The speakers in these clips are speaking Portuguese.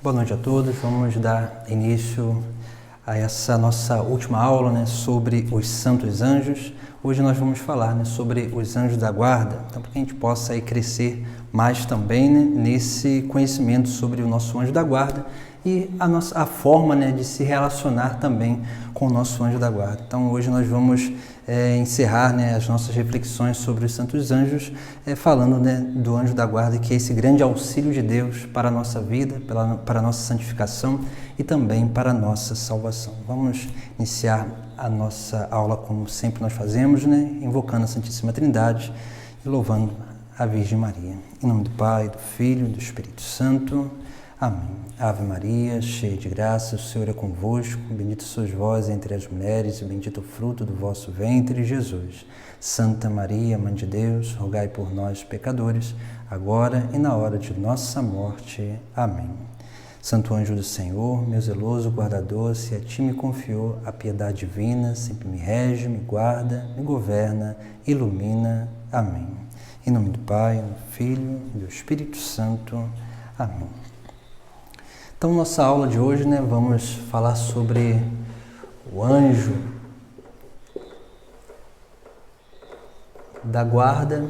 Boa noite a todos. Vamos dar início a essa nossa última aula, sobre os santos anjos. Hoje nós vamos falar, sobre os anjos da guarda, então para que a gente possa crescer mais também, nesse conhecimento sobre o nosso anjo da guarda e a forma, de se relacionar também com o nosso anjo da guarda. Então hoje nós vamos encerrar, as nossas reflexões sobre os santos anjos, falando, do anjo da guarda, que é esse grande auxílio de Deus para a nossa vida, para a nossa santificação e também para a nossa salvação. Vamos iniciar a nossa aula como sempre nós fazemos, invocando a Santíssima Trindade e louvando a Virgem Maria. Em nome do Pai, do Filho e do Espírito Santo. Amém. Ave Maria, cheia de graça, o Senhor é convosco, bendita sois vós entre as mulheres e bendito o fruto do vosso ventre, Jesus. Santa Maria, Mãe de Deus, rogai por nós, pecadores, agora e na hora de nossa morte. Amém. Santo anjo do Senhor, meu zeloso guardador, se a ti me confiou a piedade divina, sempre me rege, me guarda, me governa, ilumina. Amém. Em nome do Pai, do Filho e do Espírito Santo. Amém. Então, nossa aula de hoje, vamos falar sobre o anjo da guarda.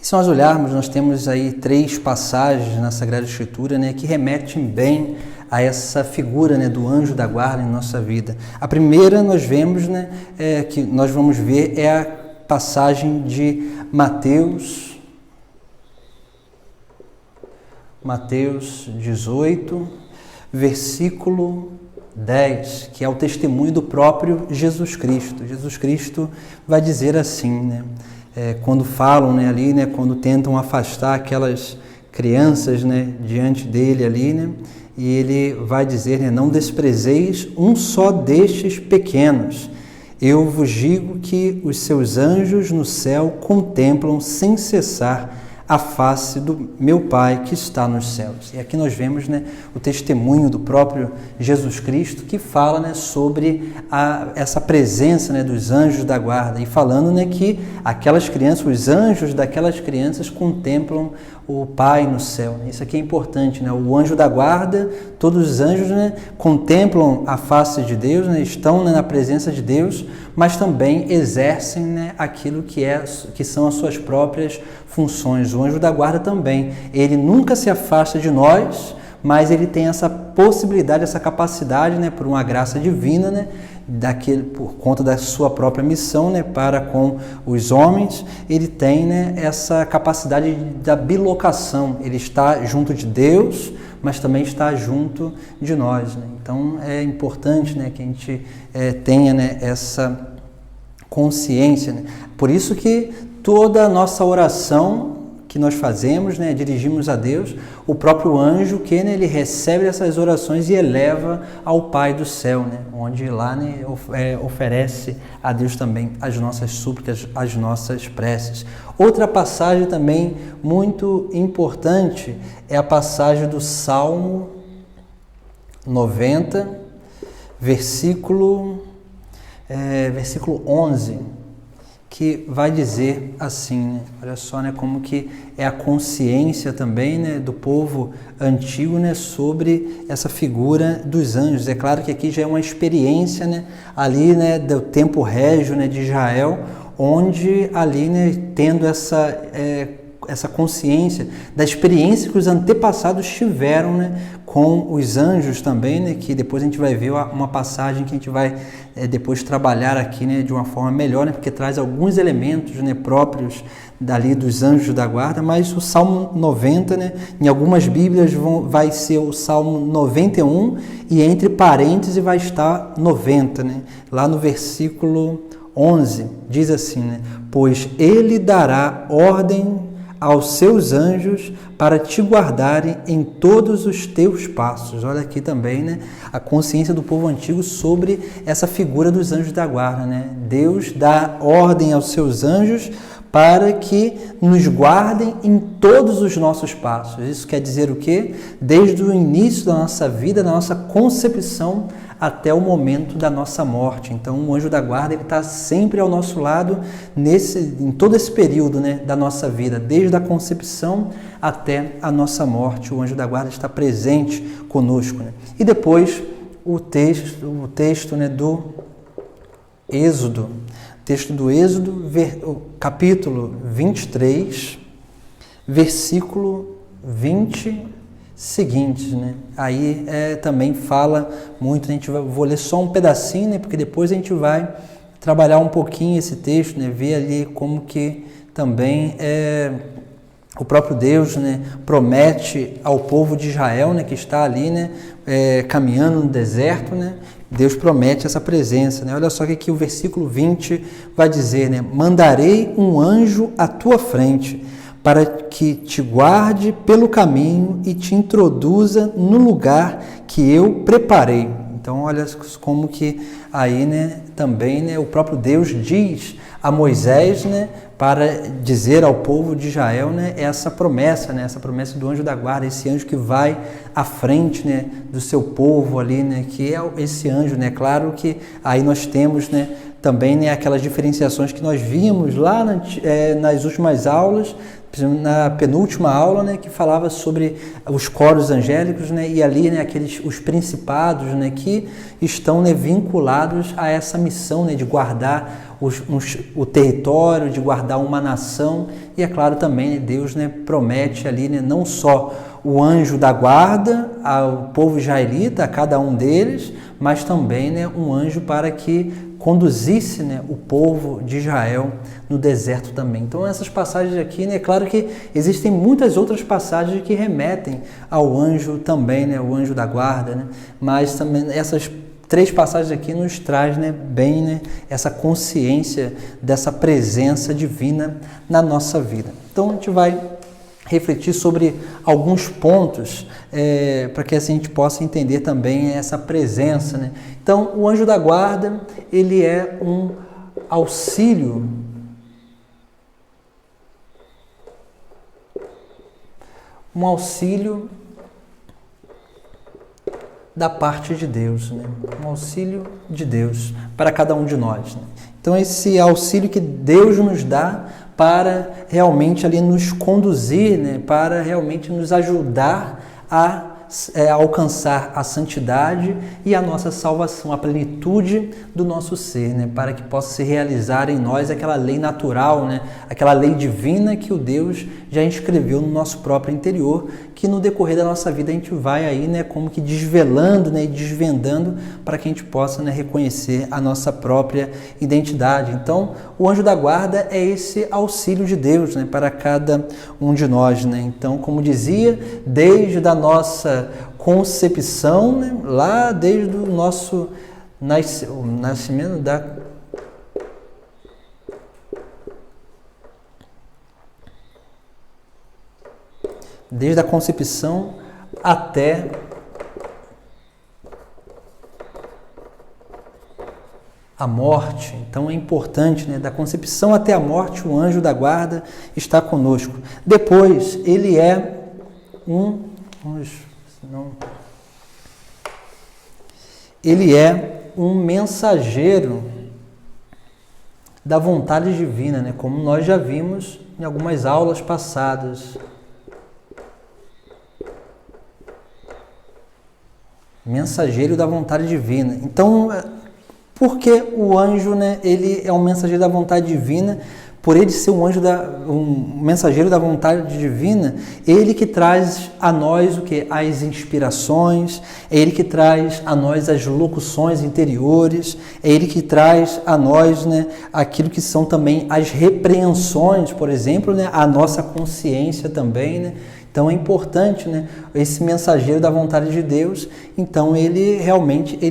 E se nós olharmos, nós temos aí 3 passagens na Sagrada Escritura, que remetem bem a essa figura, do anjo da guarda em nossa vida. A primeira nós vemos, que nós vamos ver, é a passagem de Mateus 18, versículo 10, que é o testemunho do próprio Jesus Cristo. Jesus Cristo vai dizer assim, quando falam ali, quando tentam afastar aquelas crianças, diante dele ali, e ele vai dizer, não desprezeis um só destes pequenos. Eu vos digo que os seus anjos no céu contemplam sem cessar a face do meu Pai que está nos céus. E aqui nós vemos, o testemunho do próprio Jesus Cristo que fala, sobre essa presença, dos anjos da guarda, e falando, que aquelas crianças, os anjos daquelas crianças contemplam o Pai no céu. Isso aqui é importante, o anjo da guarda, todos os anjos, contemplam a face de Deus, estão, na presença de Deus, mas também exercem, aquilo que são as suas próprias funções. O anjo da guarda também, ele nunca se afasta de nós, mas ele tem essa possibilidade, essa capacidade, por uma graça divina, por conta da sua própria missão, para com os homens, ele tem, essa capacidade da bilocação. Ele está junto de Deus, mas também está junto de nós. Então é importante, que a gente tenha, essa consciência. Por isso que toda a nossa oração que nós fazemos, dirigimos a Deus, o próprio anjo que ele recebe essas orações e eleva ao Pai do céu, onde lá oferece a Deus também as nossas súplicas, as nossas preces. Outra passagem também muito importante é a passagem do Salmo 90, versículo 11, que vai dizer assim, olha só, como que é a consciência também, do povo antigo, sobre essa figura dos anjos. É claro que aqui já é uma experiência, ali, do tempo régio, de Israel, onde ali, tendo essa consciência da experiência que os antepassados tiveram, com os anjos também, que depois a gente vai ver uma passagem que a gente vai depois trabalhar aqui, de uma forma melhor, porque traz alguns elementos, próprios dali dos anjos da guarda. Mas o Salmo 90, em algumas Bíblias vai ser o Salmo 91 e entre parênteses vai estar 90, lá no versículo 11, diz assim, pois ele dará ordem aos seus anjos para te guardarem em todos os teus passos. Olha aqui também, a consciência do povo antigo sobre essa figura dos anjos da guarda, Deus dá ordem aos seus anjos para que nos guardem em todos os nossos passos. Isso quer dizer o quê? Desde o início da nossa vida, da nossa concepção, até o momento da nossa morte. Então, o anjo da guarda ele está sempre ao nosso lado em todo esse período, né, da nossa vida, desde a concepção até a nossa morte. O anjo da guarda está presente conosco, né? E depois o texto, né, do Êxodo, capítulo 23, versículo 20 seguintes, né? Aí também fala muito, vou ler só um pedacinho, né, porque depois a gente vai trabalhar um pouquinho esse texto, né, ver ali como que também o próprio Deus, né, promete ao povo de Israel, né, que está ali, né, caminhando no deserto, né, Deus promete essa presença, né? Olha só que aqui o versículo 20 vai dizer, né, mandarei um anjo à tua frente, para que te guarde pelo caminho e te introduza no lugar que eu preparei. Então, olha como que aí, né, também, né, o próprio Deus diz a Moisés, né, para dizer ao povo de Israel, né, essa promessa do anjo da guarda, esse anjo que vai à frente, né, do seu povo ali, né, que é esse anjo, né? Claro que aí nós temos, né, também, né, aquelas diferenciações que nós vimos lá nas últimas aulas, na penúltima aula, né, que falava sobre os coros angélicos, né, e ali, né, os principados, né, que estão, né, vinculados a essa missão, né, de guardar o território, de guardar uma nação. E é claro também, né, Deus, né, promete ali, né, não só o anjo da guarda ao povo israelita, a cada um deles, mas também, né, um anjo para que conduzisse, né, o povo de Israel no deserto também. Então essas passagens aqui, né, é claro que existem muitas outras passagens que remetem ao anjo também, né, o anjo da guarda, né, mas também essas 3 passagens aqui nos traz, né, bem, né, essa consciência dessa presença divina na nossa vida. Então a gente vai refletir sobre alguns pontos para que assim a gente possa entender também essa presença, né? Então, o anjo da guarda, ele é um auxílio da parte de Deus, né? Um auxílio de Deus para cada um de nós, né? Então, esse auxílio que Deus nos dá para realmente ali nos conduzir, né? Para realmente nos ajudar a alcançar a santidade e a nossa salvação, a plenitude do nosso ser, né? Para que possa se realizar em nós aquela lei natural, né? Aquela lei divina que o Deus já inscreveu no nosso próprio interior, que no decorrer da nossa vida a gente vai aí, né, como que desvelando, né, e desvendando para que a gente possa, né, reconhecer a nossa própria identidade. Então, o anjo da guarda é esse auxílio de Deus, né, para cada um de nós, né? Então, como dizia, desde a nossa concepção, né, lá desde o nosso nascimento desde a concepção até a morte. Então é importante, né? Da concepção até a morte, o anjo da guarda está conosco. Depois, ele é um mensageiro da vontade divina, né? Como nós já vimos em algumas aulas passadas. Mensageiro da vontade divina. Então, por que o anjo, né, ele é um mensageiro da vontade divina? Por ele ser um mensageiro da vontade divina, ele que traz a nós o que? As inspirações, é ele que traz a nós as locuções interiores, é ele que traz a nós, né, aquilo que são também as repreensões, por exemplo, né, a nossa consciência também, né? Então é importante, né, esse mensageiro da vontade de Deus. Então ele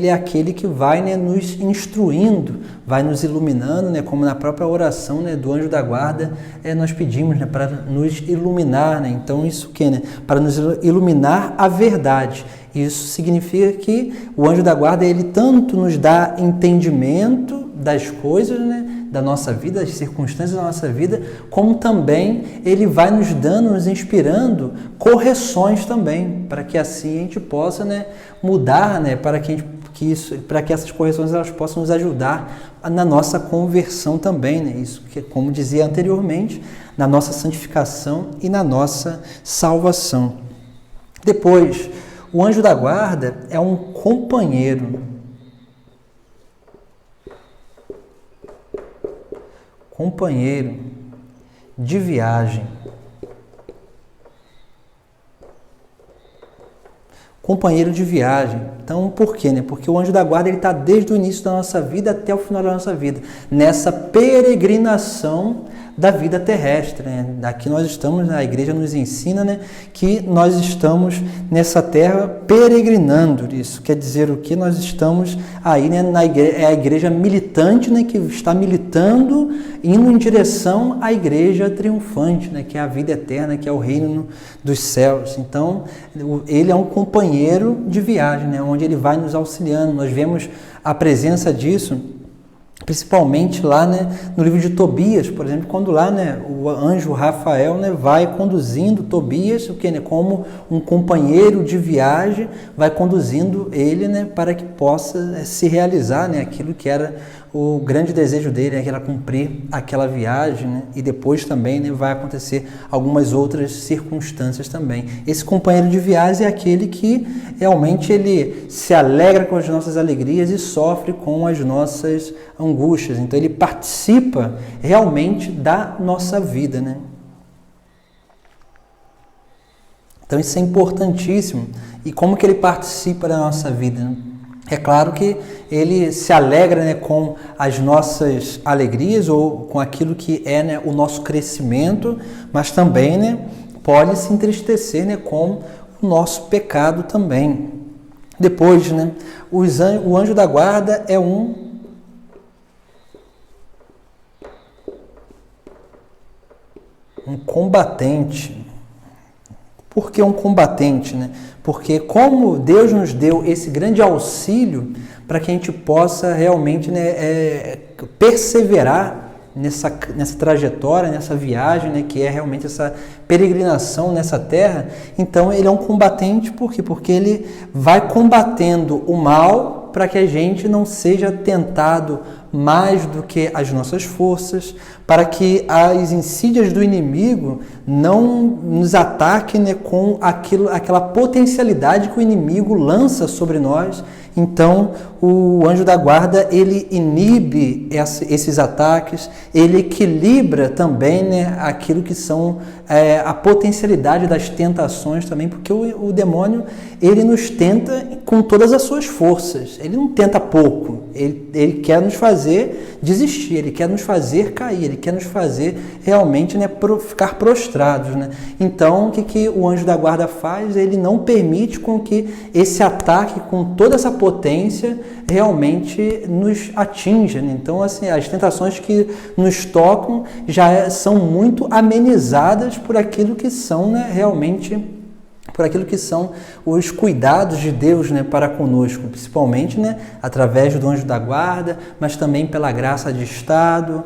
é aquele que vai, né, nos instruindo, vai nos iluminando, né, como na própria oração, né, do anjo da guarda, nós pedimos, né, para nos iluminar, né? Então isso que, né, para nos iluminar a verdade. Isso significa que o anjo da guarda, ele tanto nos dá entendimento das coisas, né, da nossa vida, das circunstâncias da nossa vida, como também ele vai nos dando, nos inspirando correções também, para que assim a gente possa, né, mudar, né, para que para que essas correções elas possam nos ajudar na nossa conversão também, né? Isso que, como dizia anteriormente, na nossa santificação e na nossa salvação. Depois, o anjo da guarda é um companheiro. Companheiro de viagem. Companheiro de viagem. Então, por quê? Né? Porque o anjo da guarda está desde o início da nossa vida até o final da nossa vida, nessa peregrinação da vida terrestre. Né? Aqui nós estamos, a igreja nos ensina, né, que nós estamos nessa terra peregrinando. Isso quer dizer o que? Nós estamos aí, né, é a igreja militante, né, que está militando, indo em direção à igreja triunfante, né, que é a vida eterna, que é o reino dos céus. Então, ele é um companheiro de viagem, né, onde ele vai nos auxiliando. Nós vemos a presença disso principalmente lá, né, no livro de Tobias, por exemplo, quando lá, né, o anjo Rafael, né, vai conduzindo Tobias, o que, né, como um companheiro de viagem, vai conduzindo ele, né, para que possa se realizar, né, aquilo que era o grande desejo dele, né, que era cumprir aquela viagem, né, e depois também, né, vai acontecer algumas outras circunstâncias também. Esse companheiro de viagem é aquele que realmente ele se alegra com as nossas alegrias e sofre com as nossas angústias. Então ele participa realmente da nossa vida, né? Então isso é importantíssimo. E como que ele participa da nossa vida, né? É claro que ele se alegra, né, com as nossas alegrias ou com aquilo que é, né, o nosso crescimento, mas também, né, pode se entristecer, né, com o nosso pecado também. Depois, né, o anjo da guarda é um combatente. Por que um combatente, né? Porque como Deus nos deu esse grande auxílio para que a gente possa realmente, né, perseverar nessa trajetória, nessa viagem, né, que é realmente essa peregrinação nessa terra. Então ele é um combatente, por quê? Porque ele vai combatendo o mal para que a gente não seja tentado mais do que as nossas forças, para que as insídias do inimigo não nos ataquem, né, com aquela potencialidade que o inimigo lança sobre nós. Então, o anjo da guarda, ele inibe esses ataques, ele equilibra também, né, aquilo que são a potencialidade das tentações também, porque o demônio, ele nos tenta com todas as suas forças, ele não tenta pouco, ele quer nos fazer desistir, ele quer nos fazer cair, ele quer nos fazer realmente, né, ficar prostrados, né? Então, o que o anjo da guarda faz? Ele não permite com que esse ataque, com toda essa potência, realmente nos atinja, né? Então, assim, as tentações que nos tocam já são muito amenizadas por aquilo que são, né, realmente, por aquilo que são os cuidados de Deus, né, para conosco, principalmente, né, através do anjo da guarda, mas também pela graça de estado,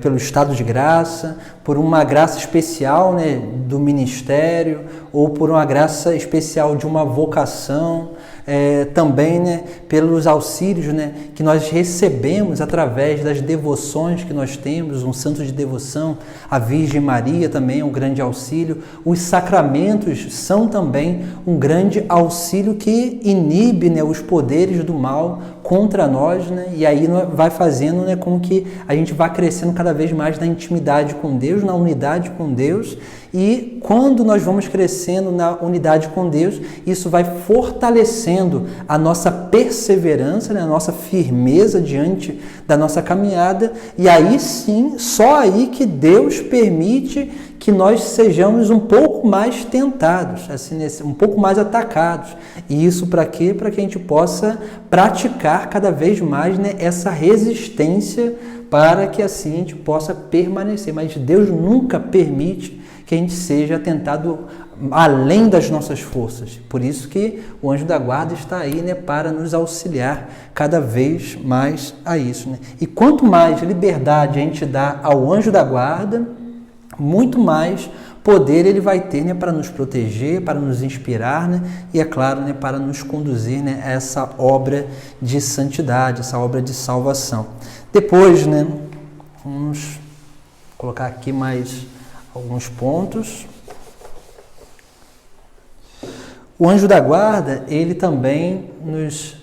pelo estado de graça, por uma graça especial, né, do ministério, ou por uma graça especial de uma vocação, também, né, pelos auxílios, né, que nós recebemos através das devoções que nós temos, um santo de devoção, a Virgem Maria também é um grande auxílio, os sacramentos são também um grande auxílio que inibe, né, os poderes do mal contra nós, né, e aí vai fazendo, né, com que a gente vá crescendo cada vez mais na intimidade com Deus, na unidade com Deus. E quando nós vamos crescendo na unidade com Deus, isso vai fortalecendo a nossa perseverança, né, a nossa firmeza diante da nossa caminhada. E aí sim, só aí que Deus permite que nós sejamos um pouco mais tentados, assim, um pouco mais atacados. E isso para quê? Para que a gente possa praticar cada vez mais, né, essa resistência, para que assim a gente possa permanecer. Mas Deus nunca permite que a gente seja tentado além das nossas forças. Por isso que o anjo da guarda está aí, né, para nos auxiliar cada vez mais a isso, né? E quanto mais liberdade a gente dá ao anjo da guarda, muito mais poder ele vai ter, né, para nos proteger, para nos inspirar, né, e é claro, né, para nos conduzir, né, a essa obra de santidade, essa obra de salvação. Depois, né, vamos colocar aqui mais alguns pontos. O anjo da guarda, ele também nos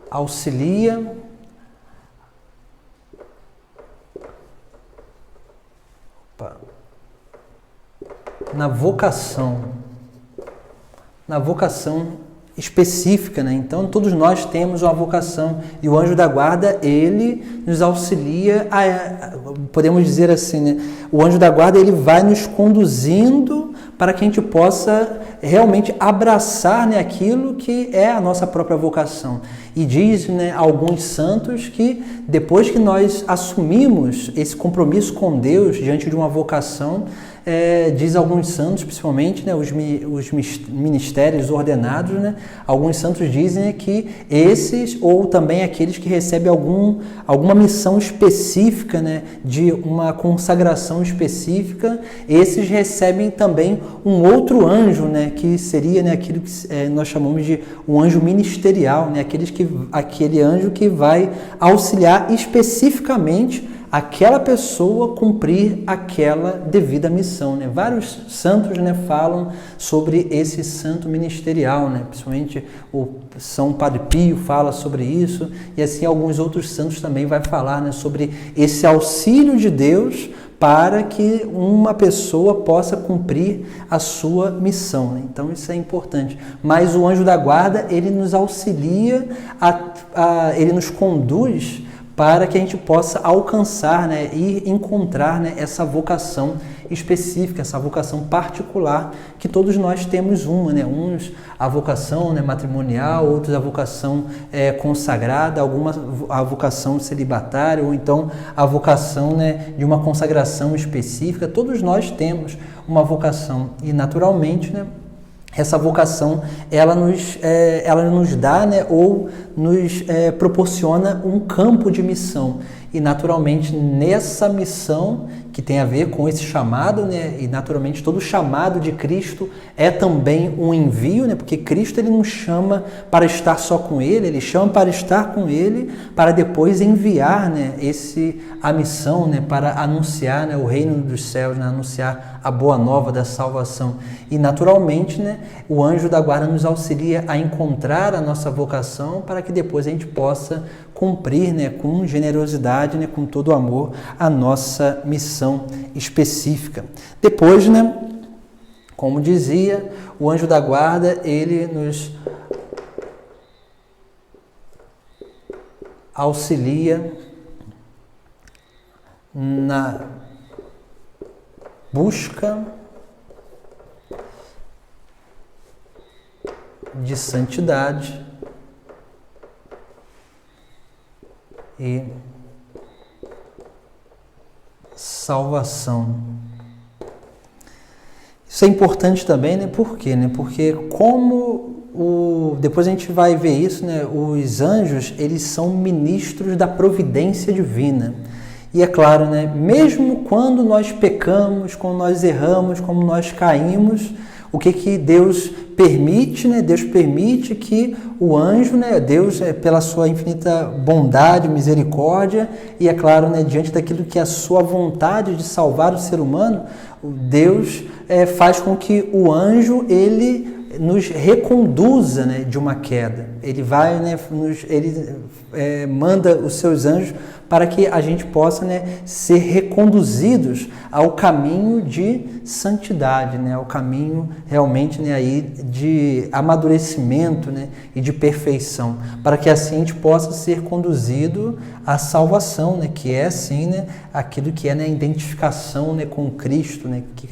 auxilia na vocação específica, né? Então, todos nós temos uma vocação e o anjo da guarda, ele nos auxilia podemos dizer assim, né? O anjo da guarda, ele vai nos conduzindo para que a gente possa realmente abraçar, né, aquilo que é a nossa própria vocação. E diz, né, alguns santos que depois que nós assumimos esse compromisso com Deus diante de uma vocação, diz alguns santos, principalmente, né, os ministérios ordenados, né, alguns santos dizem, né, que esses, ou também aqueles que recebem alguma missão específica, né, de uma consagração específica, esses recebem também um outro anjo, né, que seria, né, aquilo que nós chamamos de um anjo ministerial, né, aquele anjo que vai auxiliar especificamente aquela pessoa cumprir aquela devida missão, né? Vários santos, né, falam sobre esse santo ministerial, né? Principalmente o São Padre Pio fala sobre isso, e assim alguns outros santos também vai falar, né, sobre esse auxílio de Deus para que uma pessoa possa cumprir a sua missão, né? Então isso é importante. Mas o anjo da guarda, ele nos auxilia, ele nos conduz para que a gente possa alcançar, né, e encontrar, né, essa vocação específica, essa vocação particular, que todos nós temos uma, né, uns a vocação, né, matrimonial, outros a vocação consagrada, a vocação celibatária, ou então a vocação, né, de uma consagração específica. Todos nós temos uma vocação e, naturalmente, né, essa vocação, ela nos dá, né, ou nos proporciona um campo de missão. E, naturalmente, nessa missão que tem a ver com esse chamado, né, e, naturalmente, todo chamado de Cristo é também um envio, né, porque Cristo, ele não chama para estar só com Ele chama para estar com Ele, para depois enviar, né, a missão, né, para anunciar, né, o reino dos céus, né, anunciar a boa nova da salvação. E, naturalmente, né, o anjo da guarda nos auxilia a encontrar a nossa vocação para que depois a gente possa cumprir, né, com generosidade, né, com todo amor, a nossa missão específica. Depois, né, como dizia, o anjo da guarda, ele nos auxilia na busca de santidade e salvação. Isso é importante também, né? Por quê? Né? Porque depois a gente vai ver isso, né? Os anjos, eles são ministros da providência divina. E é claro, né? Mesmo quando nós pecamos, quando nós erramos, quando nós caímos, o que Deus permite, né? Deus permite que o anjo, né? Deus, pela sua infinita bondade, misericórdia, e é claro, né? Diante daquilo que é a sua vontade de salvar o ser humano, Deus faz com que o anjo, ele nos reconduza, né, de uma queda. Ele vai, né, manda os seus anjos para que a gente possa, né, ser reconduzidos ao caminho de santidade, né, ao caminho realmente, né, aí de amadurecimento, né, e de perfeição, para que assim a gente possa ser conduzido à salvação, né, que é assim, né, aquilo que é, né, a identificação, né, com Cristo, né, que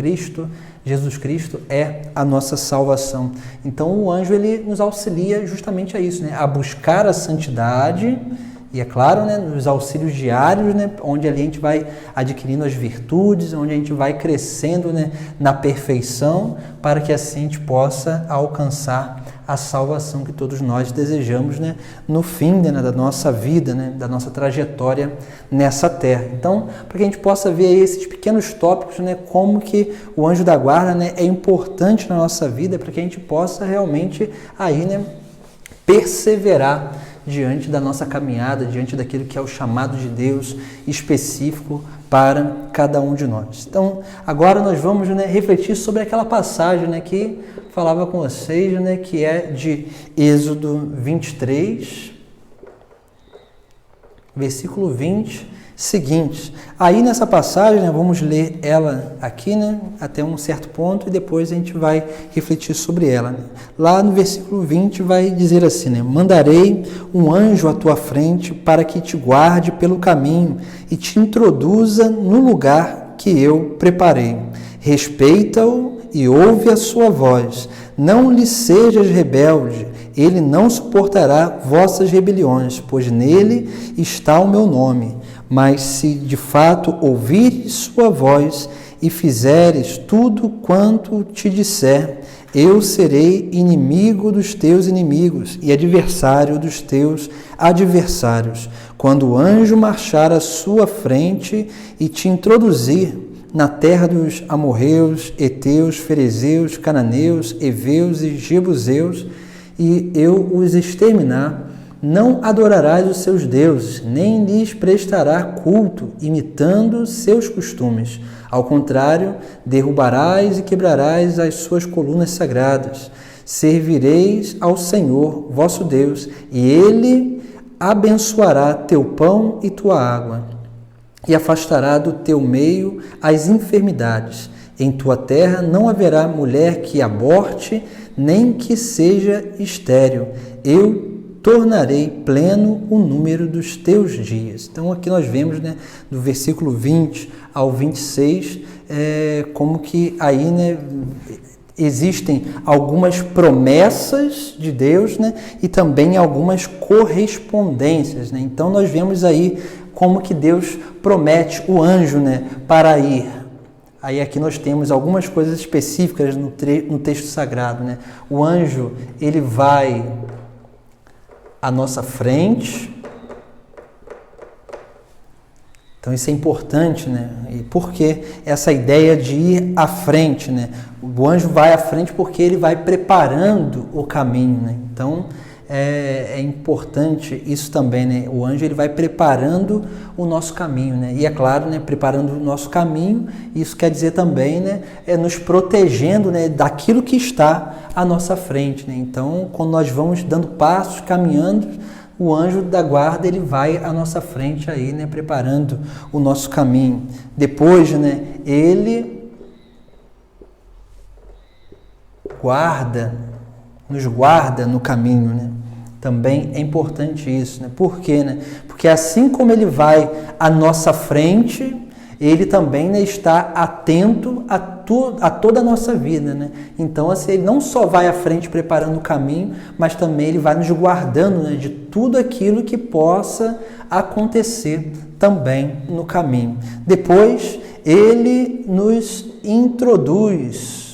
Jesus Cristo é a nossa salvação. Então o anjo, ele nos auxilia justamente a isso, né, a buscar a santidade. E é claro, né, nos auxílios diários, né, onde ali a gente vai adquirindo as virtudes, onde a gente vai crescendo, né, na perfeição, para que assim a gente possa alcançar a salvação que todos nós desejamos, né, no fim, né, da nossa vida, né, da nossa trajetória nessa terra. Então, para que a gente possa ver aí esses pequenos tópicos, né, como que o anjo da guarda, né, é importante na nossa vida, para que a gente possa realmente aí, né, perseverar diante da nossa caminhada, diante daquilo que é o chamado de Deus específico para cada um de nós. Então, agora nós vamos, né, refletir sobre aquela passagem, né, que falava com vocês, né, que é de Êxodo 23, versículo 20, seguinte. Aí nessa passagem, né, vamos ler ela aqui, né, até um certo ponto, e depois a gente vai refletir sobre ela. Né? Lá no versículo 20 vai dizer assim, né, mandarei um anjo à tua frente para que te guarde pelo caminho e te introduza no lugar que eu preparei. Respeita-o e ouve a sua voz. Não lhe sejas rebelde, ele não suportará vossas rebeliões, pois nele está o meu nome. Mas se de fato ouvires sua voz e fizeres tudo quanto te disser, eu serei inimigo dos teus inimigos e adversário dos teus adversários. Quando o anjo marchar à sua frente e te introduzir na terra dos amorreus, heteus, ferezeus, cananeus, heveus e jebuseus, e eu os exterminar, não adorarás os seus deuses, nem lhes prestará culto, imitando seus costumes. Ao contrário, derrubarás e quebrarás as suas colunas sagradas. Servireis ao Senhor, vosso Deus, e Ele abençoará teu pão e tua água, e afastará do teu meio as enfermidades. Em tua terra não haverá mulher que aborte, nem que seja estéril. Eu tornarei pleno o número dos teus dias. Então aqui nós vemos, né, do versículo 20 ao 26, como que aí, né, existem algumas promessas de Deus, né, e também algumas correspondências, né? Então nós vemos aí como que Deus promete o anjo, né, para ir. Aí aqui nós temos algumas coisas específicas no texto sagrado, né? O anjo, ele vai à nossa frente. Então isso é importante, né? E por que essa ideia de ir à frente, né? O anjo vai à frente porque ele vai preparando o caminho, né? Então é importante isso também, né? O anjo, ele vai preparando o nosso caminho, né? E é claro, né, preparando o nosso caminho, isso quer dizer também, né, nos protegendo, né, daquilo que está à nossa frente, né? Então, quando nós vamos dando passos, caminhando, o anjo da guarda, ele vai à nossa frente aí, né, preparando o nosso caminho. Depois, né, ele nos guarda no caminho, né? Também é importante isso, né? Por quê, né? Porque assim como ele vai à nossa frente, ele também, né, está atento a toda a nossa vida, né? Então, assim, ele não só vai à frente preparando o caminho, mas também ele vai nos guardando, né, de tudo aquilo que possa acontecer também no caminho. Depois, ele nos introduz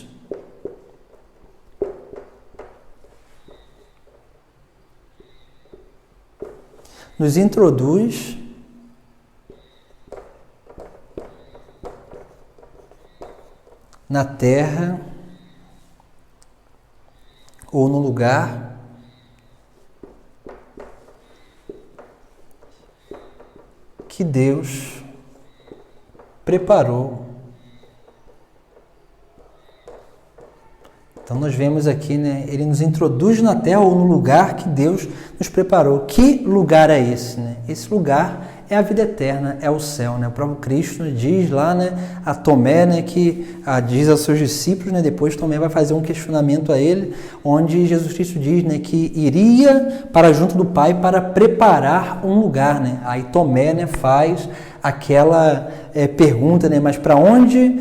na terra ou no lugar que Deus preparou. Então nós vemos aqui, né, ele nos introduz na terra ou no lugar que Deus nos preparou. Que lugar é esse, né? Esse lugar é a vida eterna, é o céu, né? O próprio Cristo diz lá, né, a Tomé, né, que diz aos seus discípulos, né, depois Tomé vai fazer um questionamento a ele, onde Jesus Cristo diz, né, que iria para junto do Pai para preparar um lugar, né? Aí Tomé, né, faz aquela pergunta, né? Mas para onde,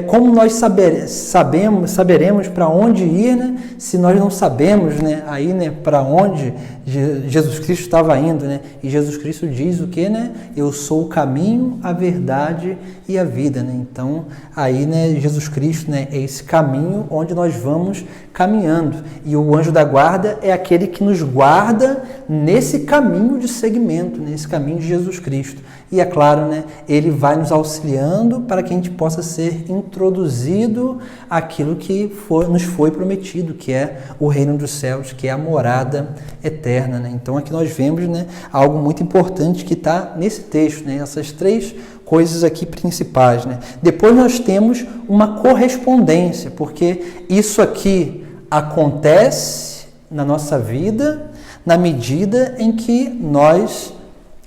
como nós saberemos para onde ir, né? Se nós não sabemos, né? Aí, né? Para onde Jesus Cristo estava indo, né? E Jesus Cristo diz o que, né? Eu sou o caminho, a verdade e a vida, né? Então, aí, né? Jesus Cristo, né? É esse caminho onde nós vamos caminhando. E o anjo da guarda é aquele que nos guarda nesse caminho de seguimento, nesse caminho de Jesus Cristo. E é claro, né, ele vai nos auxiliando para que a gente possa ser introduzido àquilo que nos foi prometido, que é o reino dos céus, que é a morada eterna, né? Então aqui nós vemos, né, algo muito importante que está nesse texto, né? Essas três coisas aqui principais, né? Depois nós temos uma correspondência, porque isso aqui acontece na nossa vida na medida em que nós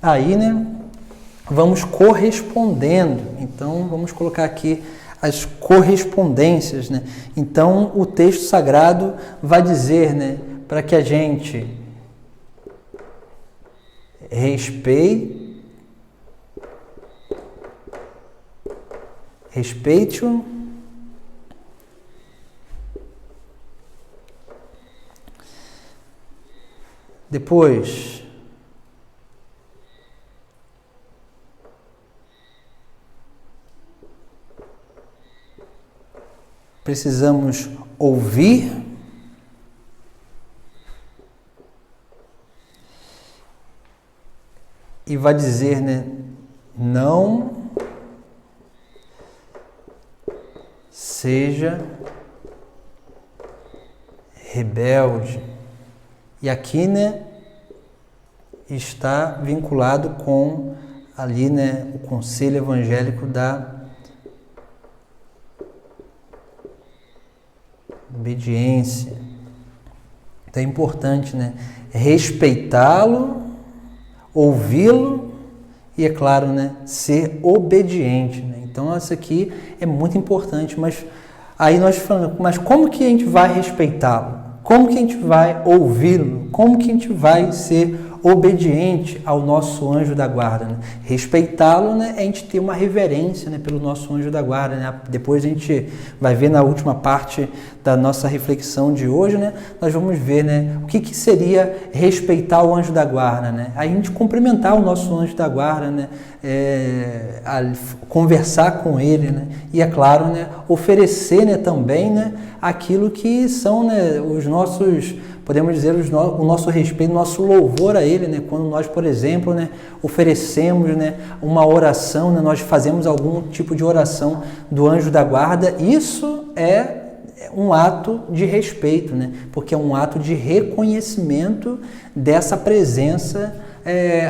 aí, né, vamos correspondendo. Então, vamos colocar aqui as correspondências, né? Então, o texto sagrado vai dizer, né, para que a gente respeite-o, depois precisamos ouvir e vai dizer, né, não seja rebelde. E aqui, né, está vinculado com ali, né, o conselho evangélico da obediência. Então é importante, né, respeitá-lo, ouvi-lo e, é claro, né, ser obediente, né? Então isso aqui é muito importante, mas aí nós falamos, mas como que a gente vai respeitá-lo? Como que a gente vai ouvi-lo? Como que a gente vai ser obediente ao nosso anjo da guarda, né? Respeitá-lo, né, é a gente ter uma reverência, né, pelo nosso anjo da guarda, né? Depois a gente vai ver na última parte da nossa reflexão de hoje, né, nós vamos ver, né, o que seria respeitar o anjo da guarda, né? A gente cumprimentar o nosso anjo da guarda, né, conversar com ele, né, e é claro, né, oferecer, né, também, né, aquilo que são, né, os nossos, podemos dizer, o nosso respeito, o nosso louvor a ele, né? Quando nós, por exemplo, né, oferecemos, né, uma oração, né, nós fazemos algum tipo de oração do anjo da guarda, isso é um ato de respeito, né? Porque é um ato de reconhecimento dessa presença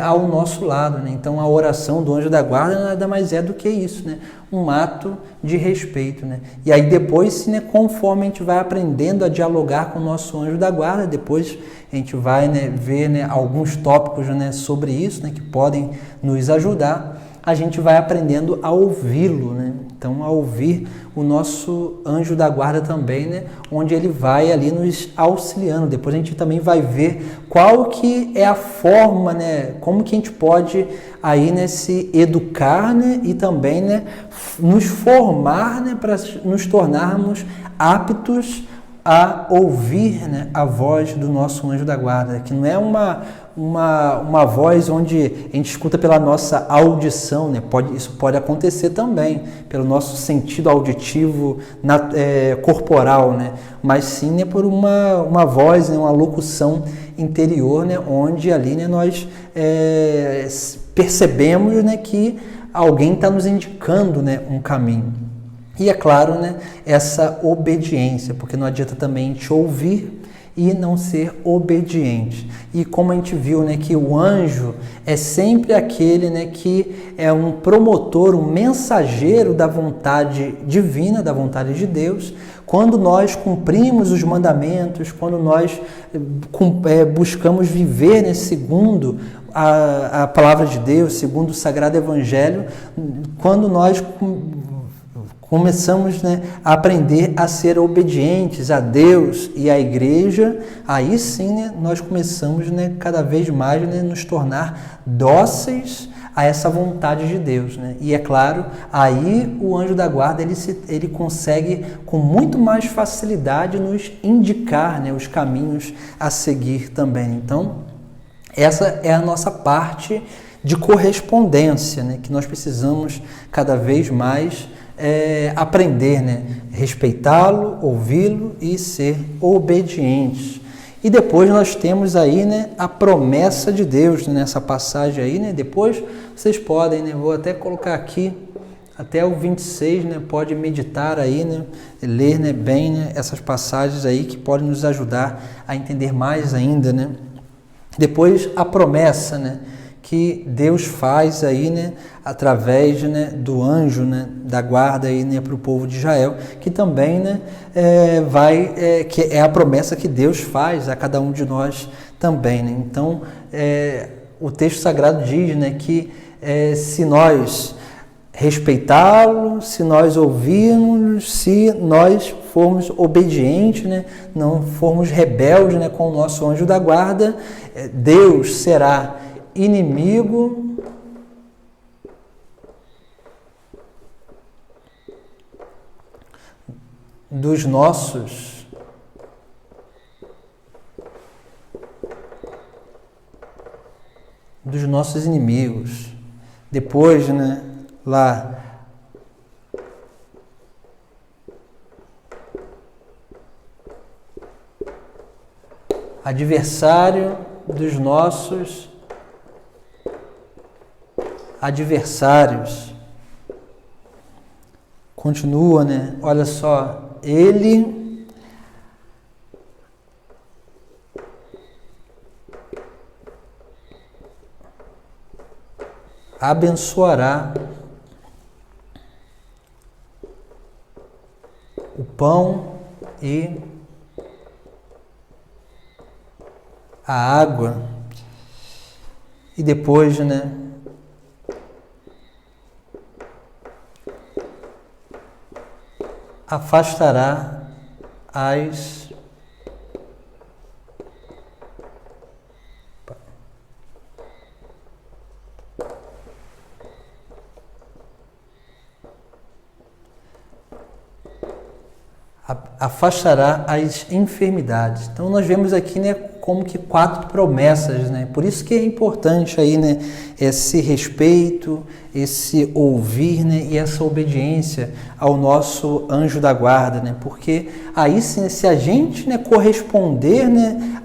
ao nosso lado, né? Então a oração do anjo da guarda nada mais é do que isso, né? Um ato de respeito, né? E aí depois, né, conforme a gente vai aprendendo a dialogar com o nosso anjo da guarda, depois a gente vai, né, ver, né, alguns tópicos, né, sobre isso, né, que podem nos ajudar, a gente vai aprendendo a ouvi-lo, né? Então, a ouvir o nosso anjo da guarda também, né? Onde ele vai ali nos auxiliando. Depois a gente também vai ver qual que é a forma, né? Como que a gente pode aí, né, se educar, né? E também, né, nos formar, né, para nos tornarmos aptos a ouvir, né, a voz do nosso anjo da guarda, que não é uma voz onde a gente escuta pela nossa audição, né? Isso pode acontecer também pelo nosso sentido auditivo corporal, né? Mas sim, né, por uma voz, né, uma locução interior, né, onde ali, né, nós percebemos, né, que alguém está nos indicando, né, um caminho. E é claro, né, essa obediência, porque não adianta também a gente ouvir e não ser obediente. E como a gente viu, né, que o anjo é sempre aquele, né, que é um promotor, um mensageiro da vontade divina, da vontade de Deus. Quando nós cumprimos os mandamentos, quando nós buscamos viver, né, segundo a palavra de Deus, segundo o Sagrado Evangelho, quando nós começamos, né, a aprender a ser obedientes a Deus e à Igreja, aí sim, né, nós começamos, né, cada vez mais, né, nos tornar dóceis a essa vontade de Deus, né? E é claro, aí o anjo da guarda ele consegue com muito mais facilidade nos indicar, né, os caminhos a seguir também. Então, essa é a nossa parte de correspondência, né, que nós precisamos cada vez mais aprender, né, respeitá-lo, ouvi-lo e ser obedientes. E depois nós temos aí, né, a promessa de Deus nessa passagem aí, né? Depois vocês podem, né, vou até colocar aqui até o 26, né, pode meditar aí, né, ler, né, bem, né, essas passagens aí que podem nos ajudar a entender mais ainda, né? Depois a promessa, né, que Deus faz aí, né, através, né, do anjo, né, da guarda aí, né, para o povo de Israel, que também, né, que é a promessa que Deus faz a cada um de nós também, né? Então, o texto sagrado diz, né, que se nós respeitá-lo, se nós ouvirmos, se nós formos obedientes, né, não formos rebeldes, né, com o nosso anjo da guarda, Deus será inimigo dos nossos inimigos. Depois, né, lá adversário dos nossos adversários. Continua, né? Olha só, ele abençoará o pão e a água. E depois, né, afastará as enfermidades. Então nós vemos aqui, né, como que 4 promessas, né? Por isso que é importante aí, né, esse respeito, esse ouvir, né, e essa obediência ao nosso anjo da guarda, né? Porque aí sim, se a gente, né, corresponder, né,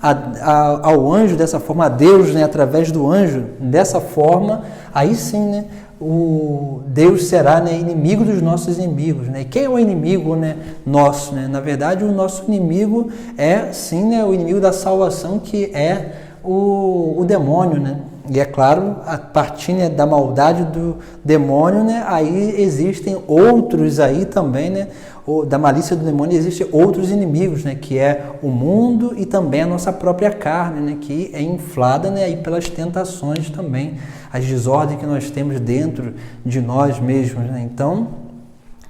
ao anjo dessa forma, a Deus, né, através do anjo dessa forma, aí sim, né, o Deus será, né, inimigo dos nossos inimigos, né? E quem é o inimigo, né, nosso, né? Na verdade, o nosso inimigo é, sim, né, o inimigo da salvação, que é o demônio, né? E é claro, a partir, né, da maldade do demônio, né, aí existem outros aí também, né, da malícia do demônio existem outros inimigos, né, que é o mundo e também a nossa própria carne, né, que é inflada, né, aí pelas tentações também, as desordens que nós temos dentro de nós mesmos, né? Então,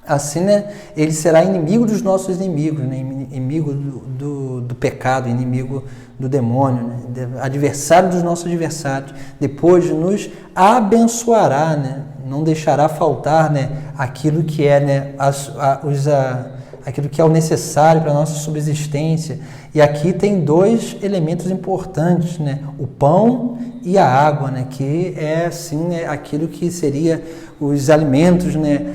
assim, né, ele será inimigo dos nossos inimigos, né, inimigo do pecado, inimigo do demônio, né, adversário dos nossos adversários. Depois nos abençoará, né, não deixará faltar, né, aquilo que é, né, aquilo que é o necessário para a nossa subsistência. E aqui tem 2 elementos importantes, né, o pão e a água, né, que é assim, né, aquilo que seria os alimentos, né,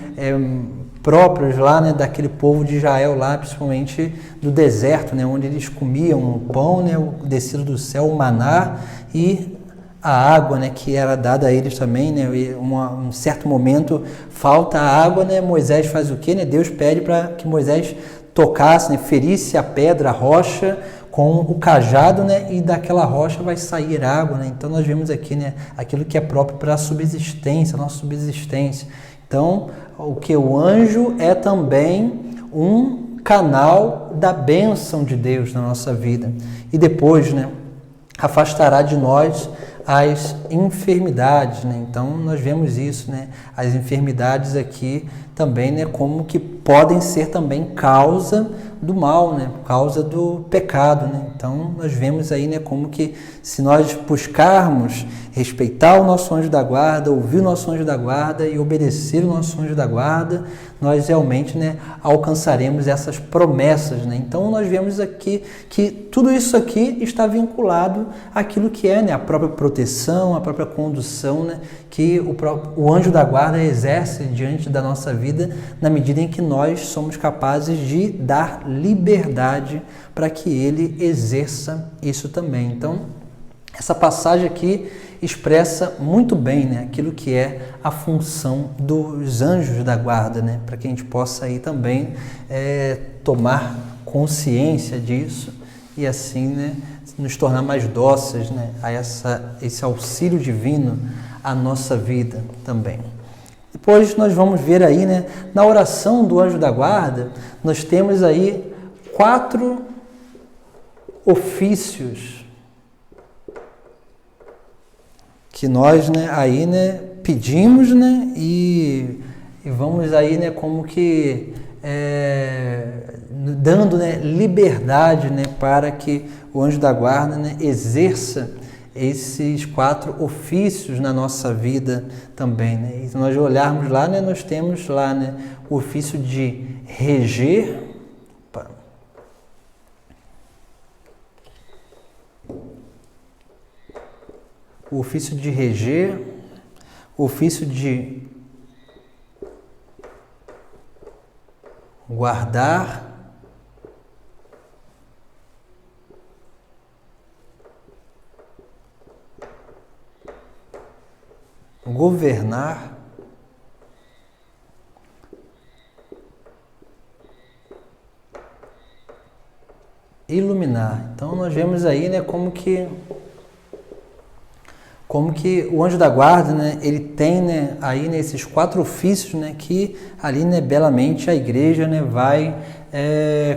próprios lá, né, daquele povo de Israel lá, principalmente do deserto, né, onde eles comiam o pão, né, o descido do céu, o maná, e a água, né, que era dada a eles também, né, e um certo momento falta a água, né, Moisés faz o quê, né? Deus pede para que Moisés tocasse, né, ferisse a pedra, a rocha, com o cajado, né, e daquela rocha vai sair água, né? Então nós vemos aqui, né, aquilo que é próprio para a subsistência, a nossa subsistência. Então, o que o anjo é também um canal da bênção de Deus na nossa vida. E depois, né, afastará de nós as enfermidades, né? Então nós vemos isso, né? As enfermidades aqui também, né, como que podem ser também causa do mal, né? Causa do pecado, né? Então nós vemos aí, né, como que se nós buscarmos respeitar o nosso anjo da guarda, ouvir o nosso anjo da guarda e obedecer o nosso anjo da guarda, nós realmente, né, alcançaremos essas promessas, né? Então nós vemos aqui que tudo isso aqui está vinculado àquilo que é, né, a própria proteção, a própria condução, né, que o anjo da guarda exerce diante da nossa vida na medida em que nós somos capazes de dar liberdade para que ele exerça isso também. Então, essa passagem aqui expressa muito bem, né, aquilo que é a função dos anjos da guarda, né, para que a gente possa aí também tomar consciência disso e assim, né, nos tornar mais dóceis, né, a esse auxílio divino à nossa vida também. Depois nós vamos ver aí, né, na oração do anjo da guarda, nós temos aí 4 ofícios que nós, né, aí, né, pedimos, né, e vamos aí, né, como que dando, né, liberdade, né, para que o anjo da guarda, né, exerça esses 4 ofícios na nossa vida também, né? E se nós olharmos lá, né, nós temos lá, né, o ofício de reger. O ofício de reger, o ofício de guardar, governar, iluminar. Então nós vemos aí, né, como que o anjo da guarda, né, ele tem, né, aí nesses 4 ofícios, né, que ali, né, belamente a igreja, né, vai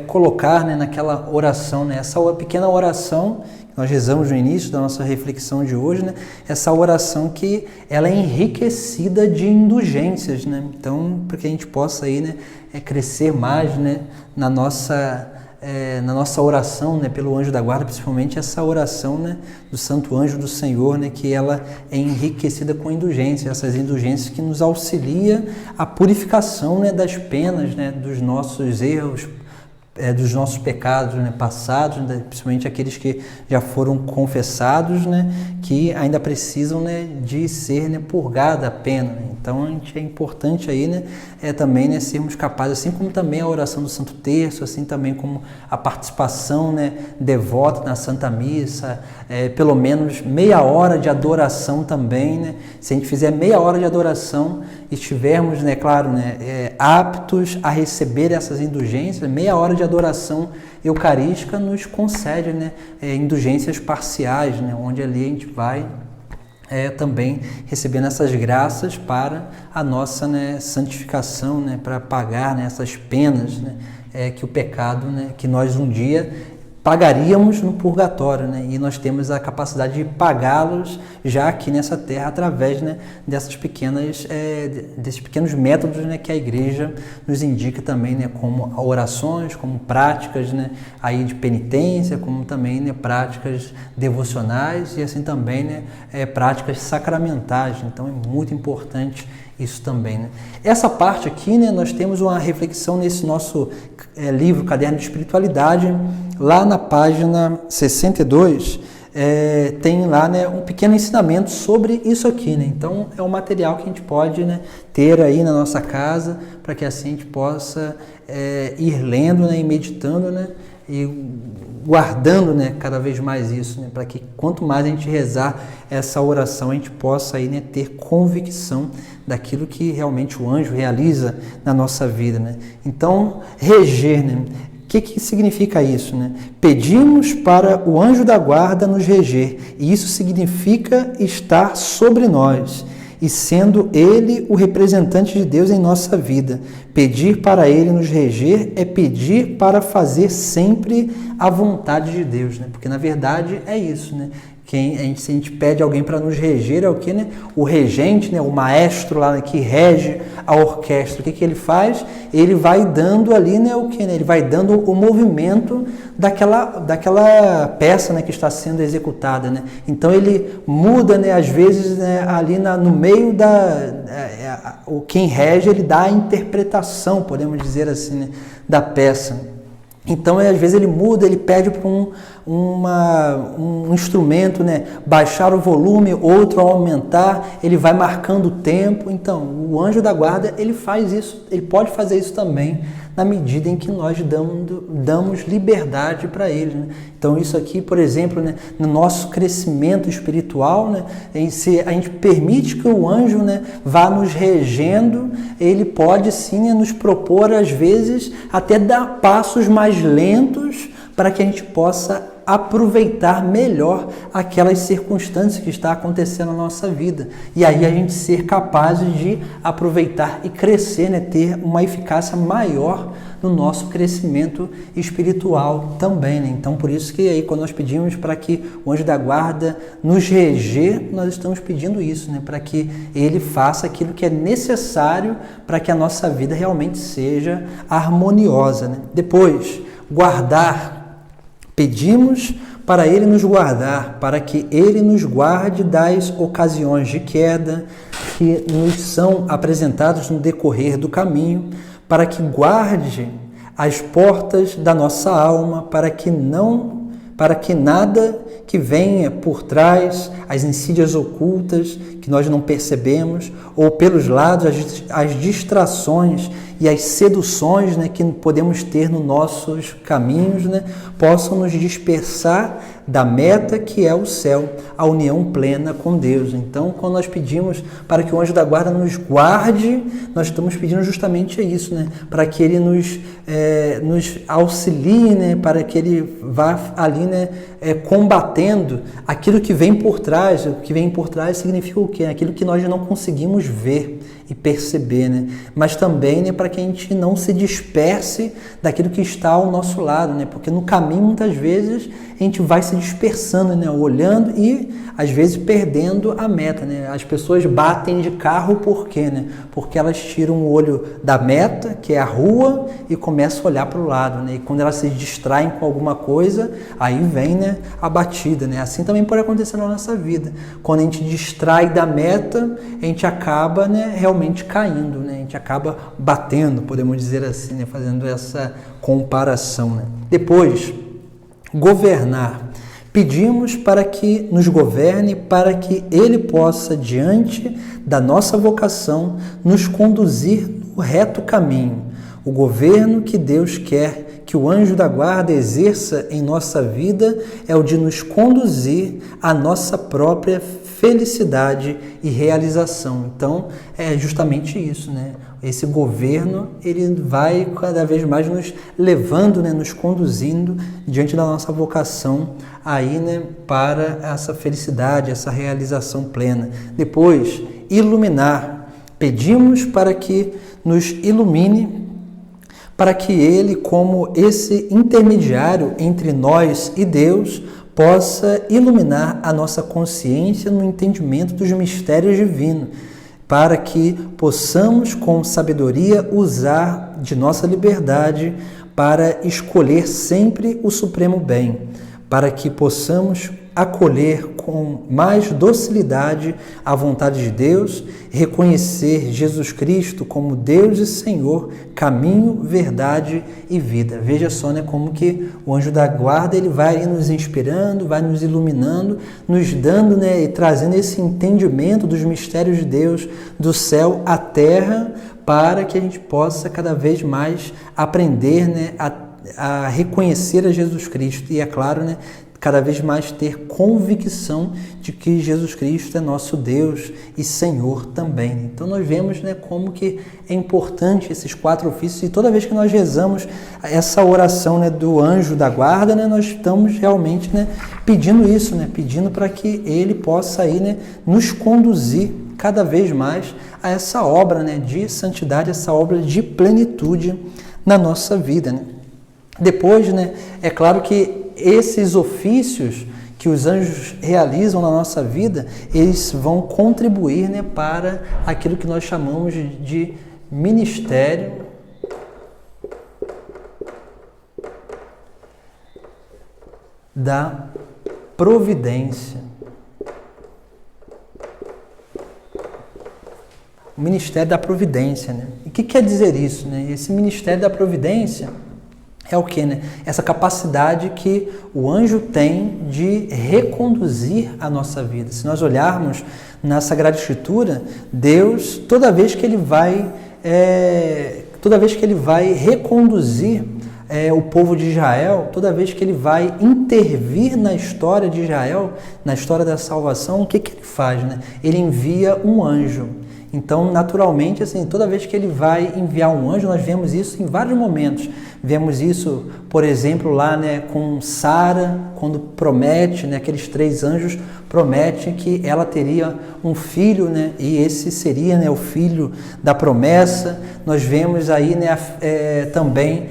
colocar, né, naquela oração, né, essa pequena oração que nós rezamos no início da nossa reflexão de hoje, né, essa oração que ela é enriquecida de indulgências, né, então para que a gente possa aí, né, crescer mais, né, na nossa oração, né, pelo anjo da guarda, principalmente essa oração, né, do Santo Anjo do Senhor, né, que ela é enriquecida com indulgências, essas indulgências que nos auxilia a purificação, né, das penas, né, dos nossos erros, dos nossos pecados, né, passados, né, principalmente aqueles que já foram confessados, né, que ainda precisam, né, de ser, né, purgada a pena. Né? Então, é importante aí, né, também, né, sermos capazes, assim como também a oração do Santo Terço, assim também como a participação, né, devota na Santa Missa, pelo menos meia hora de adoração também, né? Se a gente fizer meia hora de adoração, estivermos, né, claro, né, aptos a receber essas indulgências, meia hora de adoração eucarística nos concede, né, indulgências parciais, né, onde ali a gente vai também recebendo essas graças para a nossa, né, santificação, né, para pagar, né, essas penas, né, que o pecado, né, que nós um dia pagaríamos no purgatório, né? E nós temos a capacidade de pagá-los já aqui nessa terra através, né, desses pequenos métodos, né, que a igreja nos indica também, né, como orações, como práticas, né, aí de penitência, como também, né, práticas devocionais e assim também, né, práticas sacramentais. Então é muito importante isso também, né? Essa parte aqui, né, nós temos uma reflexão nesse nosso livro, Caderno de Espiritualidade, lá na página 62, tem lá, né, um pequeno ensinamento sobre isso aqui, né? Então é um material que a gente pode, né, ter aí na nossa casa, para que assim a gente possa ir lendo, né, e meditando, né, e guardando, né, cada vez mais isso, né, para que quanto mais a gente rezar essa oração, a gente possa aí, né, ter convicção daquilo que realmente o anjo realiza na nossa vida, né? Então, reger, né? O que significa isso, né? Pedimos para o anjo da guarda nos reger, e isso significa estar sobre nós, e sendo ele o representante de Deus em nossa vida. Pedir para ele nos reger é pedir para fazer sempre a vontade de Deus, né? Porque na verdade é isso, né? Se a gente pede alguém para nos reger, é o que, né? O regente, né? O maestro lá, né? Que rege a orquestra. O que ele faz? Ele vai dando ali, né? O que, né? Ele vai dando o movimento daquela peça, né? Que está sendo executada, né? Então ele muda, né? Às vezes, né? Ali no meio quem rege, ele dá a interpretação, podemos dizer assim, né? Da peça. Então, às vezes ele muda, ele pede para um instrumento, né, baixar o volume, outro aumentar, ele vai marcando o tempo. Então, o anjo da guarda, ele faz isso, ele pode fazer isso também, na medida em que nós damos liberdade para ele, né? Então, isso aqui, por exemplo, né, no nosso crescimento espiritual, né, se a gente permite que o anjo, né, vá nos regendo, ele pode sim, né, nos propor, às vezes, até dar passos mais lentos para que a gente possa aproveitar melhor aquelas circunstâncias que está acontecendo na nossa vida. E aí a gente ser capaz de aproveitar e crescer, né? Ter uma eficácia maior no nosso crescimento espiritual também, né? Então, por isso que aí quando nós pedimos para que o anjo da guarda nos reger, nós estamos pedindo isso, né? Para que ele faça aquilo que é necessário para que a nossa vida realmente seja harmoniosa, né? Depois, guardar. Pedimos para ele nos guardar, para que ele nos guarde das ocasiões de queda que nos são apresentadas no decorrer do caminho, para que guarde as portas da nossa alma, para que nada que venha por trás, as insídias ocultas que nós não percebemos, ou pelos lados, as distrações e as seduções, né, que podemos ter nos nossos caminhos, né, possam nos dispersar da meta que é o céu, a união plena com Deus. Então, quando nós pedimos para que o anjo da guarda nos guarde, nós estamos pedindo justamente isso, né, para que ele nos auxilie, né, para que ele vá ali, né, combatendo aquilo que vem por trás. O que vem por trás significa o quê? Aquilo que nós não conseguimos ver e perceber, né? Mas também, né, para que a gente não se disperse daquilo que está ao nosso lado, né? Porque no caminho, muitas vezes, a gente vai se dispersando, né? Olhando e, às vezes, perdendo a meta, né? As pessoas batem de carro por quê, né? Porque elas tiram o olho da meta, que é a rua, e começam a olhar para o lado, né? E quando elas se distraem com alguma coisa, aí vem, né, a batida, né? Assim também pode acontecer na nossa vida. Quando a gente distrai da meta, a gente acaba, né, realmente caindo, né? A gente acaba batendo, podemos dizer assim, né? Fazendo essa comparação, né? Depois, governar. Pedimos para que nos governe, para que Ele possa, diante da nossa vocação, nos conduzir no reto caminho. O governo que Deus quer que o anjo da guarda exerça em nossa vida é o de nos conduzir à nossa própria felicidade e realização. Então, é justamente isso, né? Esse governo, ele vai cada vez mais nos levando, né, nos conduzindo diante da nossa vocação aí, né, para essa felicidade, essa realização plena. Depois, iluminar. Pedimos para que nos ilumine, para que Ele, como esse intermediário entre nós e Deus, possa iluminar a nossa consciência no entendimento dos mistérios divinos, para que possamos, com sabedoria, usar de nossa liberdade para escolher sempre o supremo bem, para que possamos acolher com mais docilidade a vontade de Deus, reconhecer Jesus Cristo como Deus e Senhor, caminho, verdade e vida. Veja só, né, como que o anjo da guarda, ele vai nos inspirando, vai nos iluminando, nos dando, né, e trazendo esse entendimento dos mistérios de Deus, do céu à terra, para que a gente possa cada vez mais aprender, né, a reconhecer a Jesus Cristo e, é claro, né, cada vez mais ter convicção de que Jesus Cristo é nosso Deus e Senhor também. Então nós vemos, né, como que é importante esses 4 ofícios, e toda vez que nós rezamos essa oração, né, do anjo da guarda, né, nós estamos realmente, né, pedindo isso, né, pedindo para que ele possa aí, né, nos conduzir cada vez mais a essa obra, né, de santidade, essa obra de plenitude na nossa vida, né. Depois, né, é claro que esses ofícios que os anjos realizam na nossa vida, eles vão contribuir, né, para aquilo que nós chamamos de ministério da providência. O ministério da providência, né? E o que quer dizer isso, né? Esse ministério da providência é o quê, né? Essa capacidade que o anjo tem de reconduzir a nossa vida. Se nós olharmos na Sagrada Escritura, Deus, toda vez que ele vai reconduzir o povo de Israel, toda vez que ele vai intervir na história de Israel, na história da salvação, o que ele faz, né? Ele envia um anjo. Então, naturalmente, assim, toda vez que ele vai enviar um anjo, nós vemos isso em vários momentos. Vemos isso, por exemplo, lá, né, com Sara, quando promete, né, aqueles 3 anjos prometem que ela teria um filho, né, e esse seria, né, o filho da promessa. Nós vemos aí, né, também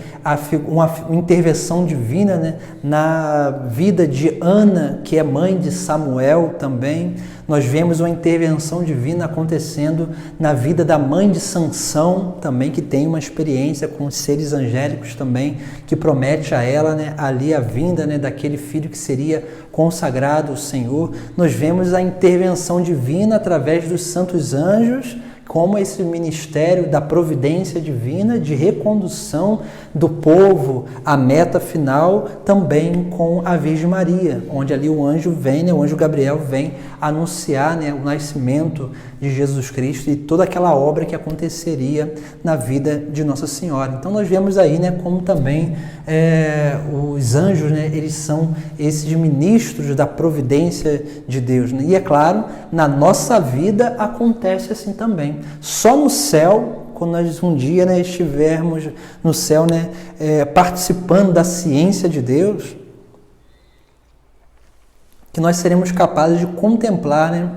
uma intervenção divina, né, na vida de Ana, que é mãe de Samuel também. Nós vemos uma intervenção divina acontecendo na vida da mãe de Sansão, também, que tem uma experiência com os seres angélicos também, que promete a ela, né, ali a vinda, né, daquele filho que seria consagrado ao Senhor. Nós vemos a intervenção divina através dos santos anjos, como esse ministério da providência divina, de recondução do povo à meta final, também com a Virgem Maria, onde ali o anjo vem, né, o anjo Gabriel vem anunciar, né, o nascimento de Jesus Cristo e toda aquela obra que aconteceria na vida de Nossa Senhora. Então nós vemos aí, né, como também os anjos, né, eles são esses ministros da providência de Deus, né? E é claro, na nossa vida acontece assim também. Só no céu, quando nós um dia, né, estivermos no céu, né, participando da ciência de Deus, que nós seremos capazes de contemplar, né,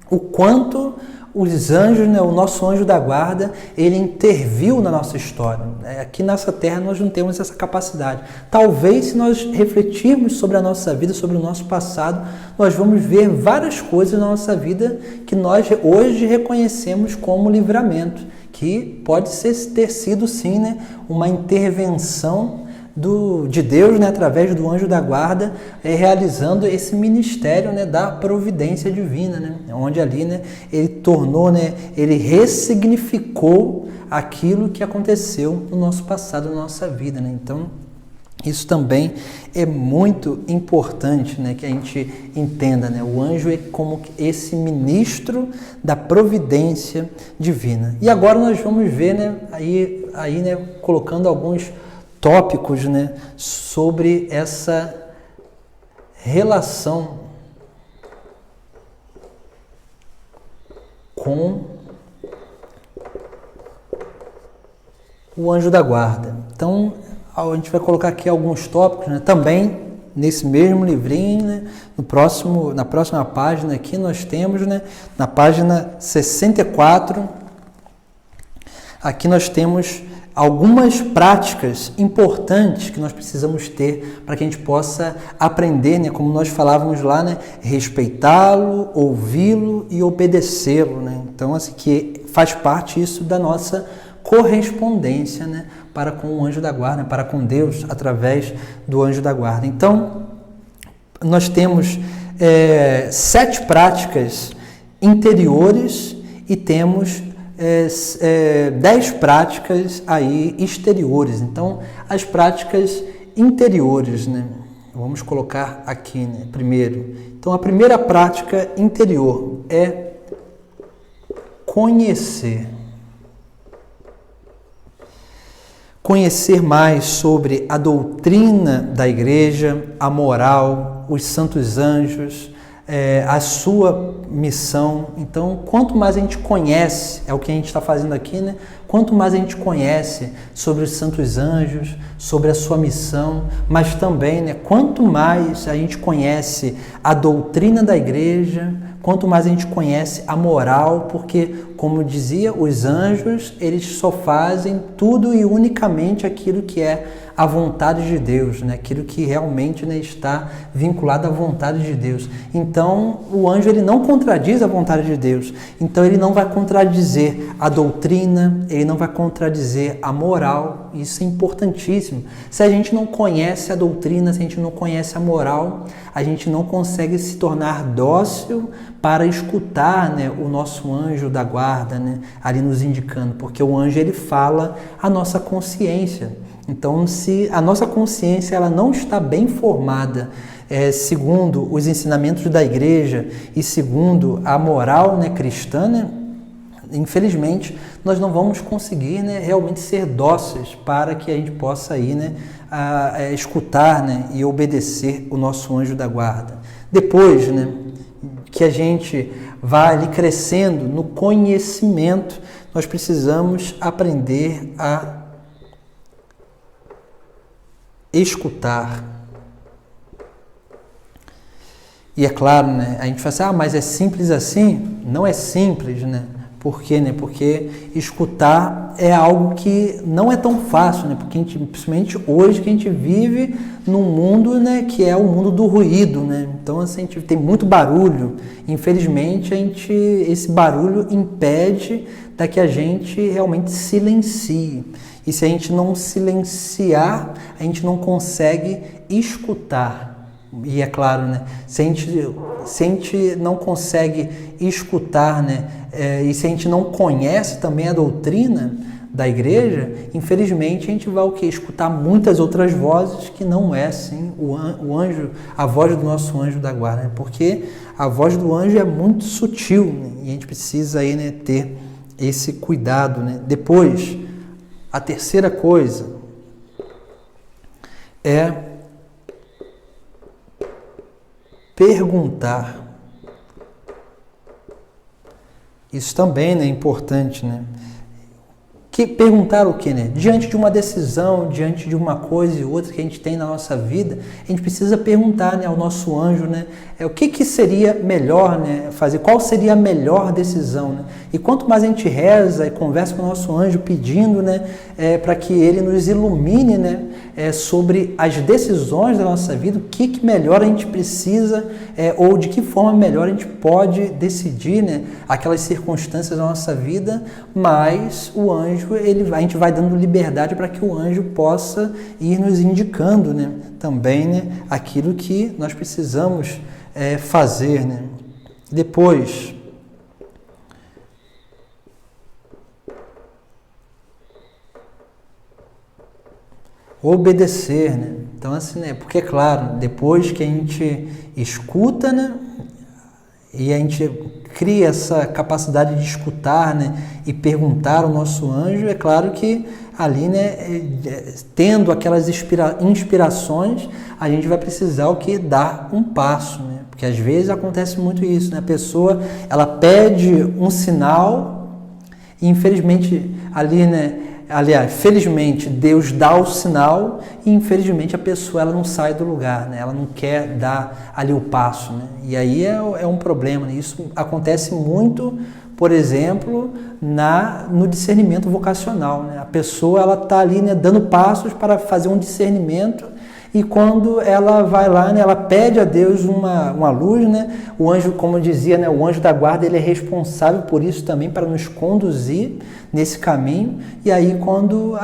o quanto os anjos, né, o nosso anjo da guarda, ele interviu na nossa história. Aqui nessa terra nós não temos essa capacidade. Talvez, se nós refletirmos sobre a nossa vida, sobre o nosso passado, nós vamos ver várias coisas na nossa vida que nós hoje reconhecemos como livramento, que pode ter sido, sim, né, uma intervenção de Deus, né, através do anjo da guarda, realizando esse ministério, né, da providência divina, né, onde ali, né, ele tornou, né, ele ressignificou aquilo que aconteceu no nosso passado, na nossa vida, né. Então, isso também é muito importante, né, que a gente entenda, né, o anjo é como esse ministro da providência divina. E agora nós vamos ver, né, aí, né, colocando alguns tópicos, né, sobre essa relação com o anjo da guarda. Então, a gente vai colocar aqui alguns tópicos, né, também nesse mesmo livrinho, né, na próxima página aqui nós temos, né, na página 64, aqui nós temos algumas práticas importantes que nós precisamos ter para que a gente possa aprender, né, como nós falávamos lá, né, respeitá-lo, ouvi-lo e obedecê-lo, né? Então, assim, que faz parte isso da nossa correspondência, né, para com o anjo da guarda, para com Deus através do anjo da guarda. Então, nós temos 7 práticas interiores e temos 10 práticas aí exteriores. Então, as práticas interiores, né? Vamos colocar aqui, né, primeiro. Então, a primeira prática interior é conhecer. Conhecer mais sobre a doutrina da igreja, a moral, os santos anjos, a sua missão. Então, quanto mais a gente conhece, é o que a gente está fazendo aqui, né? Quanto mais a gente conhece sobre os santos anjos, sobre a sua missão, mas também, né, quanto mais a gente conhece a doutrina da igreja, quanto mais a gente conhece a moral, porque, como dizia, os anjos, eles só fazem tudo e unicamente aquilo que é à vontade de Deus, né? Aquilo que realmente, né, está vinculado à vontade de Deus. Então, o anjo ele não contradiz a vontade de Deus. Então, ele não vai contradizer a doutrina, ele não vai contradizer a moral. Isso é importantíssimo. Se a gente não conhece a doutrina, se a gente não conhece a moral, a gente não consegue se tornar dócil para escutar, né, o nosso anjo da guarda, né, ali nos indicando, porque o anjo ele fala a nossa consciência. Então, se a nossa consciência ela não está bem formada, segundo os ensinamentos da igreja e segundo a moral, né, cristã, né, infelizmente, nós não vamos conseguir, né, realmente ser dóceis para que a gente possa aí, né, escutar, né, e obedecer o nosso anjo da guarda. Depois, né, que a gente vai ali crescendo no conhecimento, nós precisamos aprender a escutar. E é claro, né, a gente fala assim, mas é simples assim? Não é simples, né? Por quê, né? Porque escutar é algo que não é tão fácil, né? Porque a gente, principalmente hoje que a gente vive num mundo, né, que é o mundo do ruído, né? Então assim, a gente tem muito barulho. Infelizmente, esse barulho impede da que a gente realmente silencie. E se a gente não silenciar, a gente não consegue escutar. E é claro, né? Se a gente não consegue escutar, né? E se a gente não conhece também a doutrina da igreja, infelizmente a gente vai o quê? Escutar muitas outras vozes que não é assim o anjo, a voz do nosso anjo da guarda, né? Porque a voz do anjo é muito sutil, né? E a gente precisa aí, né, ter esse cuidado, né? Depois, a terceira coisa é perguntar. Isso também, né, é importante, né? Perguntar o quê, né? Diante de uma decisão, diante de uma coisa e outra que a gente tem na nossa vida, a gente precisa perguntar, né, ao nosso anjo, né, o que seria melhor, né, fazer, qual seria a melhor decisão, né? E quanto mais a gente reza e conversa com o nosso anjo pedindo, né, para que ele nos ilumine, né, sobre as decisões da nossa vida, o que melhor a gente precisa, ou de que forma melhor a gente pode decidir, né, aquelas circunstâncias da nossa vida, mas o anjo, a gente vai dando liberdade para que o anjo possa ir nos indicando, né, também, né, aquilo que nós precisamos fazer, né. Depois, obedecer, né? Então assim, né, porque é claro, depois que a gente escuta, né, e a gente cria essa capacidade de escutar, né, e perguntar ao nosso anjo, é claro que ali, né, tendo aquelas inspirações, a gente vai precisar o que? Dar um passo, né? Porque às vezes acontece muito isso, né? A pessoa, ela pede um sinal e infelizmente ali, né, aliás, felizmente Deus dá o sinal e infelizmente a pessoa ela não sai do lugar, né? Ela não quer dar ali o passo, né? E aí é um problema, né? Isso acontece muito, por exemplo, no discernimento vocacional, né? A pessoa ela está ali, né, dando passos para fazer um discernimento e quando ela vai lá, né, ela pede a Deus uma luz, né? O anjo, como eu dizia, né, o anjo da guarda ele é responsável por isso também, para nos conduzir nesse caminho. E aí quando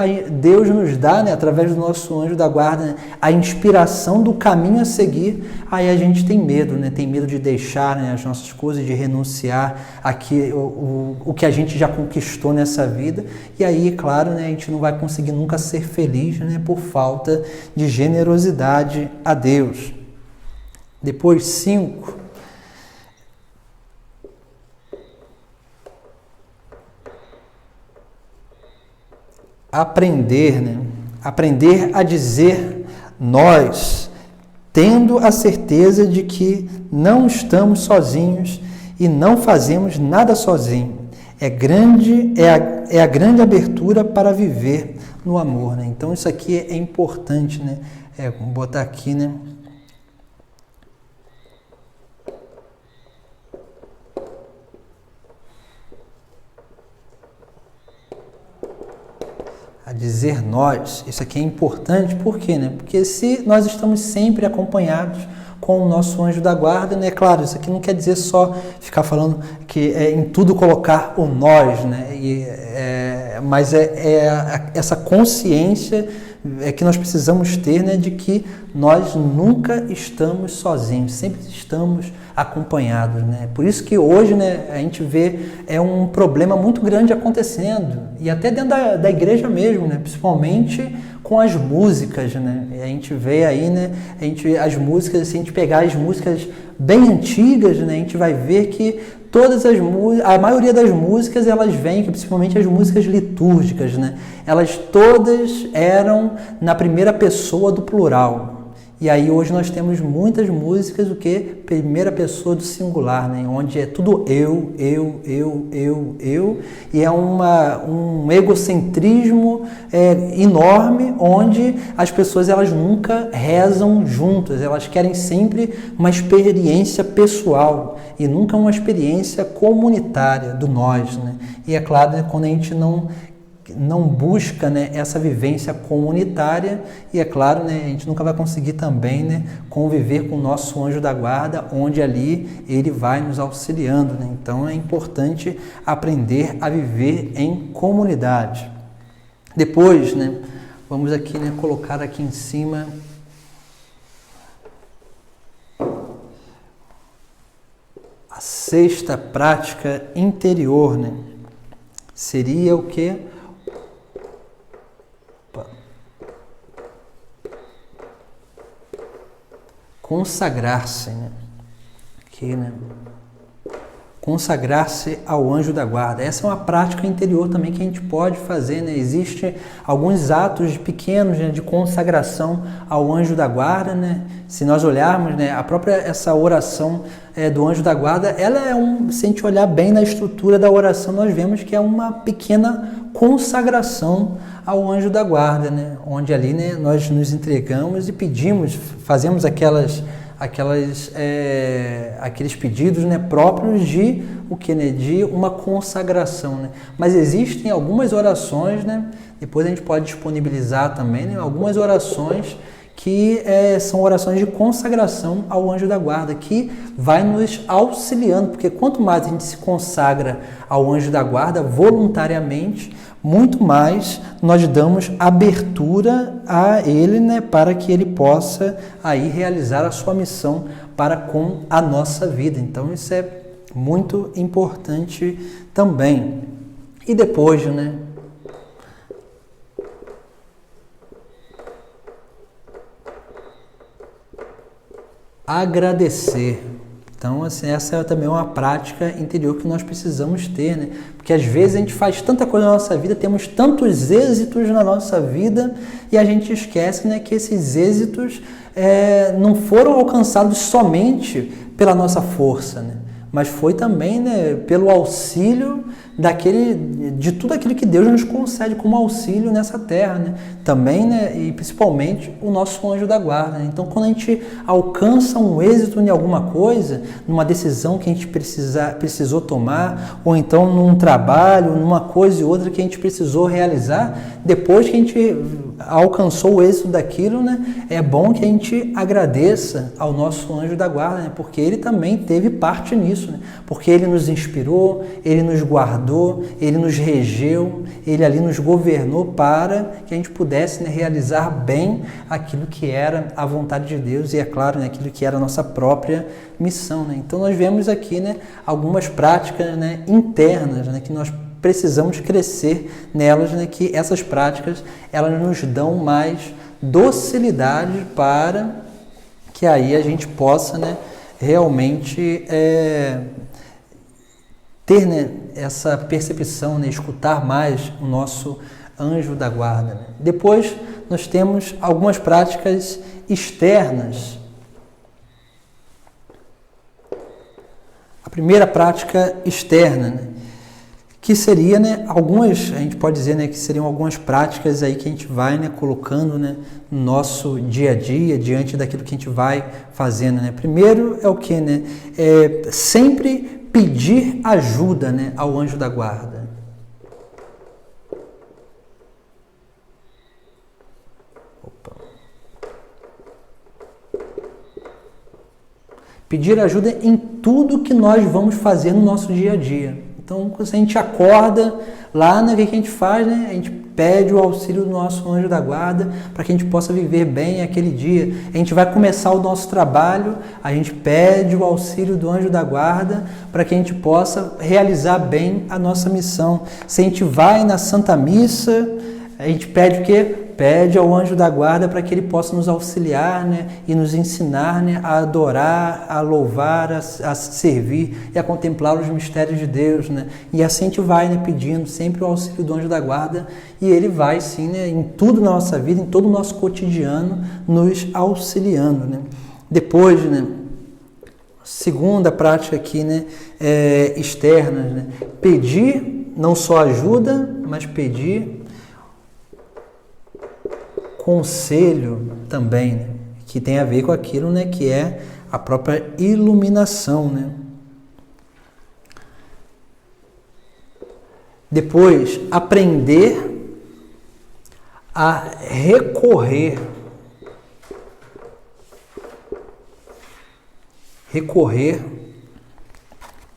Deus nos dá, né, através do nosso anjo da guarda, né, a inspiração do caminho a seguir, aí a gente tem medo, né? Tem medo de deixar, né, as nossas coisas, de renunciar aqui o que a gente já conquistou nessa vida. E aí, claro, né, a gente não vai conseguir nunca ser feliz, né, por falta de generosidade a Deus. Depois, 5. Aprender, né? Aprender a dizer nós, tendo a certeza de que não estamos sozinhos e não fazemos nada sozinho. É a grande abertura para viver no amor, né? Então isso aqui é importante, né? Vou botar aqui, né? A a dizer nós, isso aqui é importante, por quê, né? Porque se nós estamos sempre acompanhados com o nosso anjo da guarda, né? Claro, isso aqui não quer dizer só ficar falando que em tudo colocar o nós, né? Mas essa consciência que nós precisamos ter, né, de que nós nunca estamos sozinhos, sempre estamos acompanhados, né? Por isso que hoje, né, a gente vê um problema muito grande acontecendo, e até dentro da igreja mesmo, né, principalmente com as músicas, né? A gente vê aí, né, as músicas, se a gente pegar as músicas bem antigas, né, a gente vai ver que a maioria das músicas, elas vêm, principalmente as músicas litúrgicas, né? Elas todas eram na primeira pessoa do plural. E aí hoje nós temos muitas músicas, o que? Primeira pessoa do singular, né? Onde é tudo eu, e é um egocentrismo enorme, onde as pessoas elas nunca rezam juntas, elas querem sempre uma experiência pessoal e nunca uma experiência comunitária do nós, né? E é claro, né, quando a gente não busca, né, essa vivência comunitária, e é claro, né, a gente nunca vai conseguir também, né, conviver com o nosso anjo da guarda, onde ali ele vai nos auxiliando, né? Então é importante aprender a viver em comunidade. Depois, né, vamos aqui, né, colocar aqui em cima a sexta prática interior, né? Seria o quê? Consagrar-se, né? Aqui, né? Consagrar-se ao anjo da guarda. Essa é uma prática interior também que a gente pode fazer, né? Existem alguns atos pequenos, né, de consagração ao anjo da guarda, né? Se nós olharmos, né, a própria essa oração do anjo da guarda, ela se a gente olhar bem na estrutura da oração, nós vemos que é uma pequena consagração ao anjo da guarda, né? Onde ali, né, nós nos entregamos e pedimos, fazemos aqueles pedidos, né, próprios de o que, né, de uma consagração, né? Mas existem algumas orações, né? Depois a gente pode disponibilizar também, né, algumas orações que são orações de consagração ao anjo da guarda, que vai nos auxiliando, porque quanto mais a gente se consagra ao anjo da guarda voluntariamente, muito mais nós damos abertura a ele, né, para que ele possa aí realizar a sua missão para com a nossa vida. Então isso é muito importante também. E depois, né, agradecer. Então, assim, essa é também uma prática interior que nós precisamos ter, né? Porque às vezes a gente faz tanta coisa na nossa vida, temos tantos êxitos na nossa vida e a gente esquece, né, que esses êxitos não foram alcançados somente pela nossa força, né? Mas foi também, né, pelo auxílio de tudo aquilo que Deus nos concede como auxílio nessa terra, né? Também, né, e principalmente o nosso anjo da guarda, né? Então, quando a gente alcança um êxito em alguma coisa, numa decisão que a gente precisou tomar, ou então num trabalho, numa coisa e outra que a gente precisou realizar, depois que a gente alcançou o êxito daquilo, né, é bom que a gente agradeça ao nosso anjo da guarda, né? Porque ele também teve parte nisso, né? Porque ele nos inspirou, ele nos guardou, ele nos regeu, ele ali nos governou para que a gente pudesse, né, realizar bem aquilo que era a vontade de Deus e, é claro, né, aquilo que era a nossa própria missão, né? Então nós vemos aqui, né, algumas práticas, né, internas, né, que nós precisamos crescer nelas, né, que essas práticas elas nos dão mais docilidade para que aí a gente possa, né, realmente ter, né, essa percepção, né, escutar mais o nosso anjo da guarda, né? Depois nós temos algumas práticas externas. A primeira prática externa, né, que seria, né, a gente pode dizer, né, que seriam algumas práticas aí que a gente vai, né, colocando, né, no nosso dia a dia, diante daquilo que a gente vai fazendo, né? Primeiro é o que, né? Sempre pedir ajuda, né, ao anjo da guarda. Pedir ajuda em tudo que nós vamos fazer no nosso dia a dia. Então, quando a gente acorda lá, né, o que a gente faz? Né? A gente pede o auxílio do nosso anjo da guarda para que a gente possa viver bem aquele dia. A gente vai começar o nosso trabalho, a gente pede o auxílio do anjo da guarda para que a gente possa realizar bem a nossa missão. Se a gente vai na Santa Missa, a gente pede o quê? Pede ao anjo da guarda para que ele possa nos auxiliar, né, e nos ensinar, né, a adorar, a louvar, a servir e a contemplar os mistérios de Deus. Né? E assim a gente vai, né, pedindo sempre o auxílio do anjo da guarda e ele vai sim, né, em tudo na nossa vida, em todo o nosso cotidiano, nos auxiliando. Né? Depois, né, segunda prática aqui, né, externa, né? Pedir não só ajuda, mas pedir conselho também, né? Que tem a ver com aquilo, né, que é a própria iluminação. Né? Depois, aprender a recorrer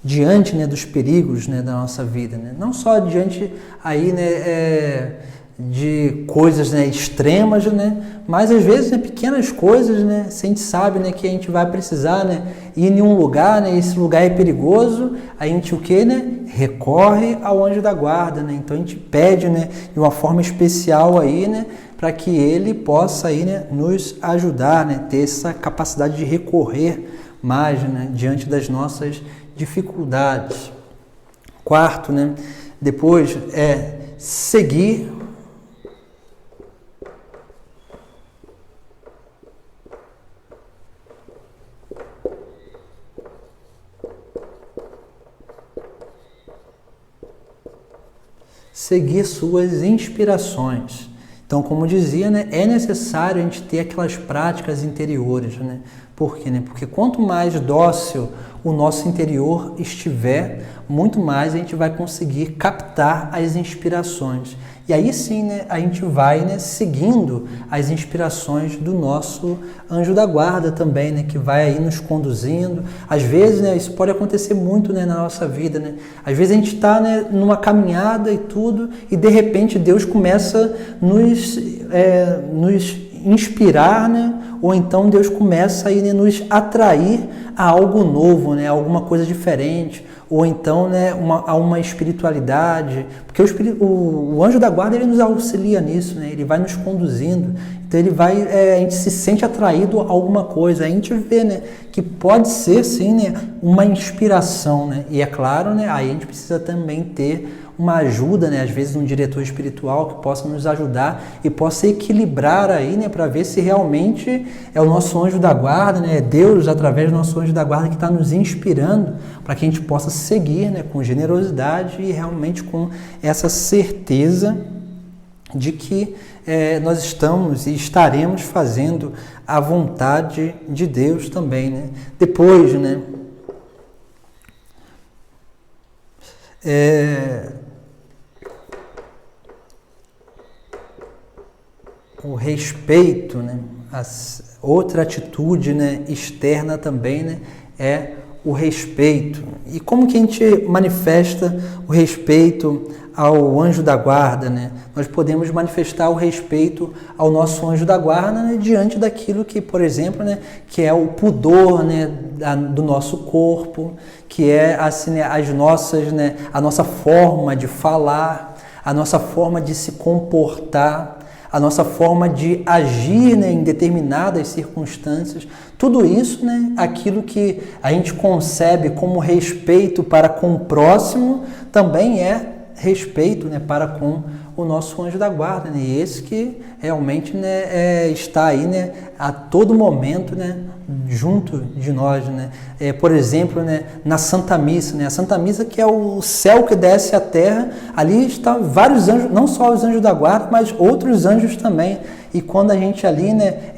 diante, né, dos perigos, né, da nossa vida, né? Não só diante aí, né, de coisas, né, extremas, né, mas às vezes, né, pequenas coisas, né, se a gente sabe, né, que a gente vai precisar, né, ir em um lugar, né, esse lugar é perigoso, a gente o quê, né, recorre ao anjo da guarda, né, então a gente pede, né, de uma forma especial aí, né, para que ele possa aí, né, nos ajudar, né, ter essa capacidade de recorrer mais, né, diante das nossas dificuldades. Quarto, né, depois seguir suas inspirações. Então, como dizia, né, é necessário a gente ter aquelas práticas interiores, né? Por quê? Né? Porque quanto mais dócil o nosso interior estiver, muito mais a gente vai conseguir captar as inspirações. E aí sim, né, a gente vai, né, seguindo as inspirações do nosso anjo da guarda também, né, que vai aí nos conduzindo. Às vezes, né, isso pode acontecer muito, né, na nossa vida. Né? Às vezes a gente está, né, numa caminhada e tudo, e de repente Deus começa a nos inspirar, né? Ou então Deus começa a, né, nos atrair a algo novo, né? Alguma coisa diferente, ou então, né, a uma espiritualidade, porque o anjo da guarda ele nos auxilia nisso, né? Ele vai nos conduzindo, então ele vai, a gente se sente atraído a alguma coisa, a gente vê, né, que pode ser sim, né, uma inspiração, né? E é claro, né, aí a gente precisa também ter uma ajuda, né, às vezes um diretor espiritual que possa nos ajudar e possa equilibrar aí, né, para ver se realmente é o nosso anjo da guarda, né, é Deus através do nosso anjo da guarda que está nos inspirando para que a gente possa seguir, né, com generosidade e realmente com essa certeza de que nós estamos e estaremos fazendo a vontade de Deus também, né? Depois, né, o respeito, né? Outra atitude, né, externa também, né, é o respeito. E como que a gente manifesta o respeito ao anjo da guarda, né? Nós podemos manifestar o respeito ao nosso anjo da guarda, né, diante daquilo que, por exemplo, né, que é o pudor, né, do nosso corpo, que é assim, né, a nossa forma de falar, a nossa forma de se comportar, a nossa forma de agir, né, em determinadas circunstâncias. Tudo isso, né, aquilo que a gente concebe como respeito para com o próximo, também é respeito, né, para com o nosso anjo da guarda, né, e esse que realmente, né, está aí, né, a todo momento, né, junto de nós, né? Por exemplo, né, na Santa Missa, né? A Santa Missa que é o céu que desce à terra, ali estão vários anjos, não só os anjos da guarda, mas outros anjos também. E quando a gente ali, né,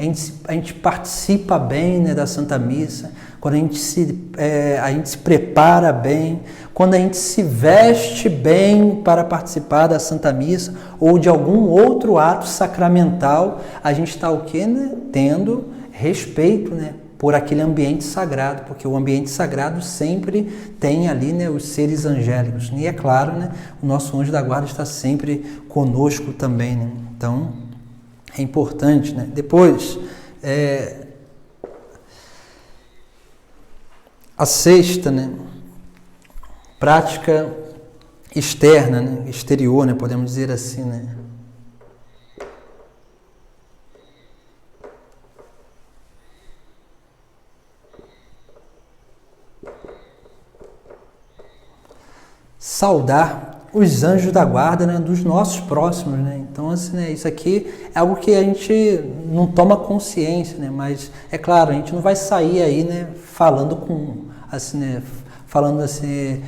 a gente participa bem, né, da Santa Missa, quando a gente se prepara bem, quando a gente se veste bem para participar da Santa Missa ou de algum outro ato sacramental, a gente está o quê, né? Tendo respeito, né, por aquele ambiente sagrado, porque o ambiente sagrado sempre tem ali, né, os seres angélicos. E é claro, né, o nosso anjo da guarda está sempre conosco também, né? Então, é importante, né? Depois, a sexta, né, prática externa, né, exterior, né, podemos dizer assim, né? Saudar os anjos da guarda, né, dos nossos próximos, né? Então, assim, né, isso aqui é algo que a gente não toma consciência, né? Mas é claro, a gente não vai sair aí, né, falando assim,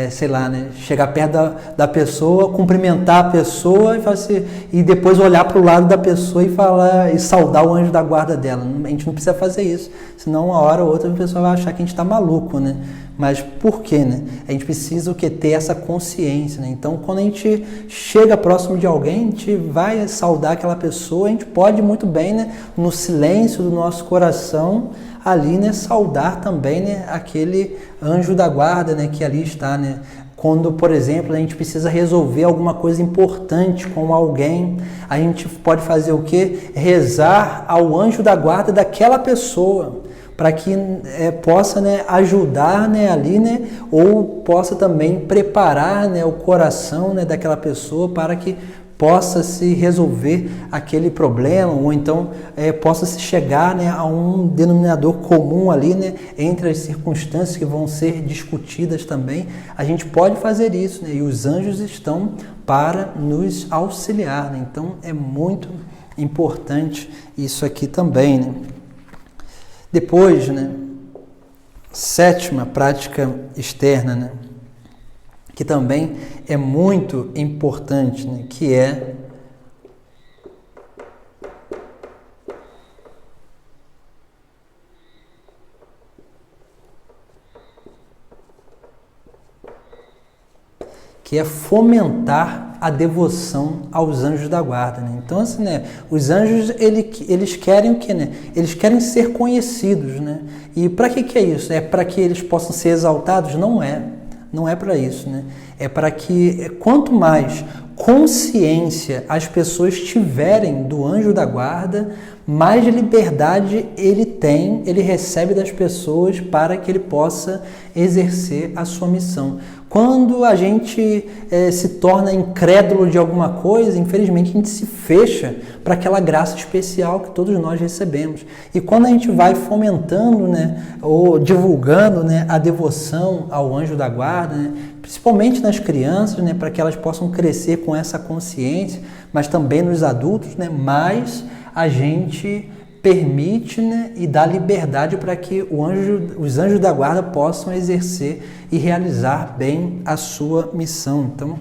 sei lá, né, chegar perto da pessoa, cumprimentar a pessoa e falar assim, e depois olhar para o lado da pessoa e falar e saudar o anjo da guarda dela. A gente não precisa fazer isso, senão uma hora ou outra a pessoa vai achar que a gente está maluco, né? Mas por quê, né? A gente precisa ter essa consciência, né? Então, quando a gente chega próximo de alguém, a gente vai saudar aquela pessoa, a gente pode muito bem, né, no silêncio do nosso coração, ali, né, saudar também, né, aquele anjo da guarda, né, que ali está, né? Quando, por exemplo, a gente precisa resolver alguma coisa importante com alguém, a gente pode fazer o quê? Rezar ao anjo da guarda daquela pessoa, para que possa, né, ajudar, né, ali, né, ou possa também preparar, né, o coração, né, daquela pessoa para que possa se resolver aquele problema, ou então possa se chegar, né, a um denominador comum ali, né, entre as circunstâncias que vão ser discutidas também. A gente pode fazer isso, né, e os anjos estão para nos auxiliar, né? Então é muito importante isso aqui também, né? Depois, né, sétima prática externa, né, que também é muito importante, né, que é fomentar a devoção aos anjos da guarda, né? Então, assim, né, os anjos, eles querem o quê, né? Eles querem ser conhecidos, né? E para que é isso? É para que eles possam ser exaltados? Não é. Não é para isso, né? É para que, quanto mais consciência as pessoas tiverem do anjo da guarda, mais liberdade ele recebe das pessoas para que ele possa exercer a sua missão. Quando a gente se torna incrédulo de alguma coisa, infelizmente a gente se fecha para aquela graça especial que todos nós recebemos. E quando a gente vai fomentando, né, ou divulgando, né, a devoção ao anjo da guarda, né, principalmente nas crianças, né, para que elas possam crescer com essa consciência, mas também nos adultos, né, mais a gente permite, né, e dá liberdade para que os anjos da guarda possam exercer e realizar bem a sua missão. Então,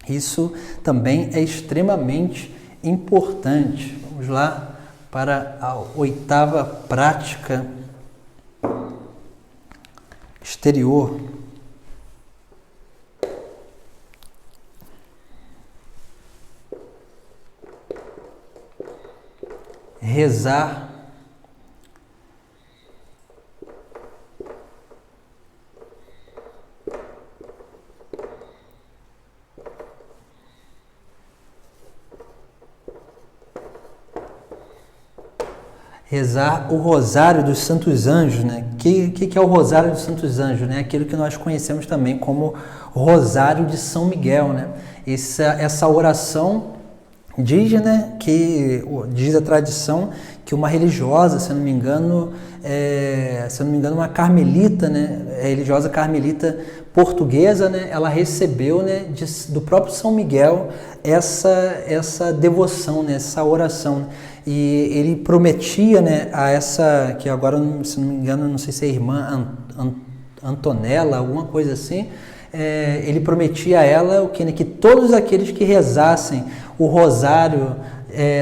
isso também é extremamente importante. Vamos lá para a oitava prática exterior. Rezar o Rosário dos Santos Anjos, né? Que é o Rosário dos Santos Anjos, né? Aquilo que nós conhecemos também como Rosário de São Miguel, né? Essa oração diz, né, diz a tradição que uma religiosa, se eu não me engano, uma carmelita, né, religiosa carmelita portuguesa, né, ela recebeu, né, do próprio São Miguel essa devoção, né, essa oração. E ele prometia, né, a essa, que agora, se não me engano, não sei se é irmã Antonella, alguma coisa assim, ele prometia a ela que todos aqueles que rezassem o rosário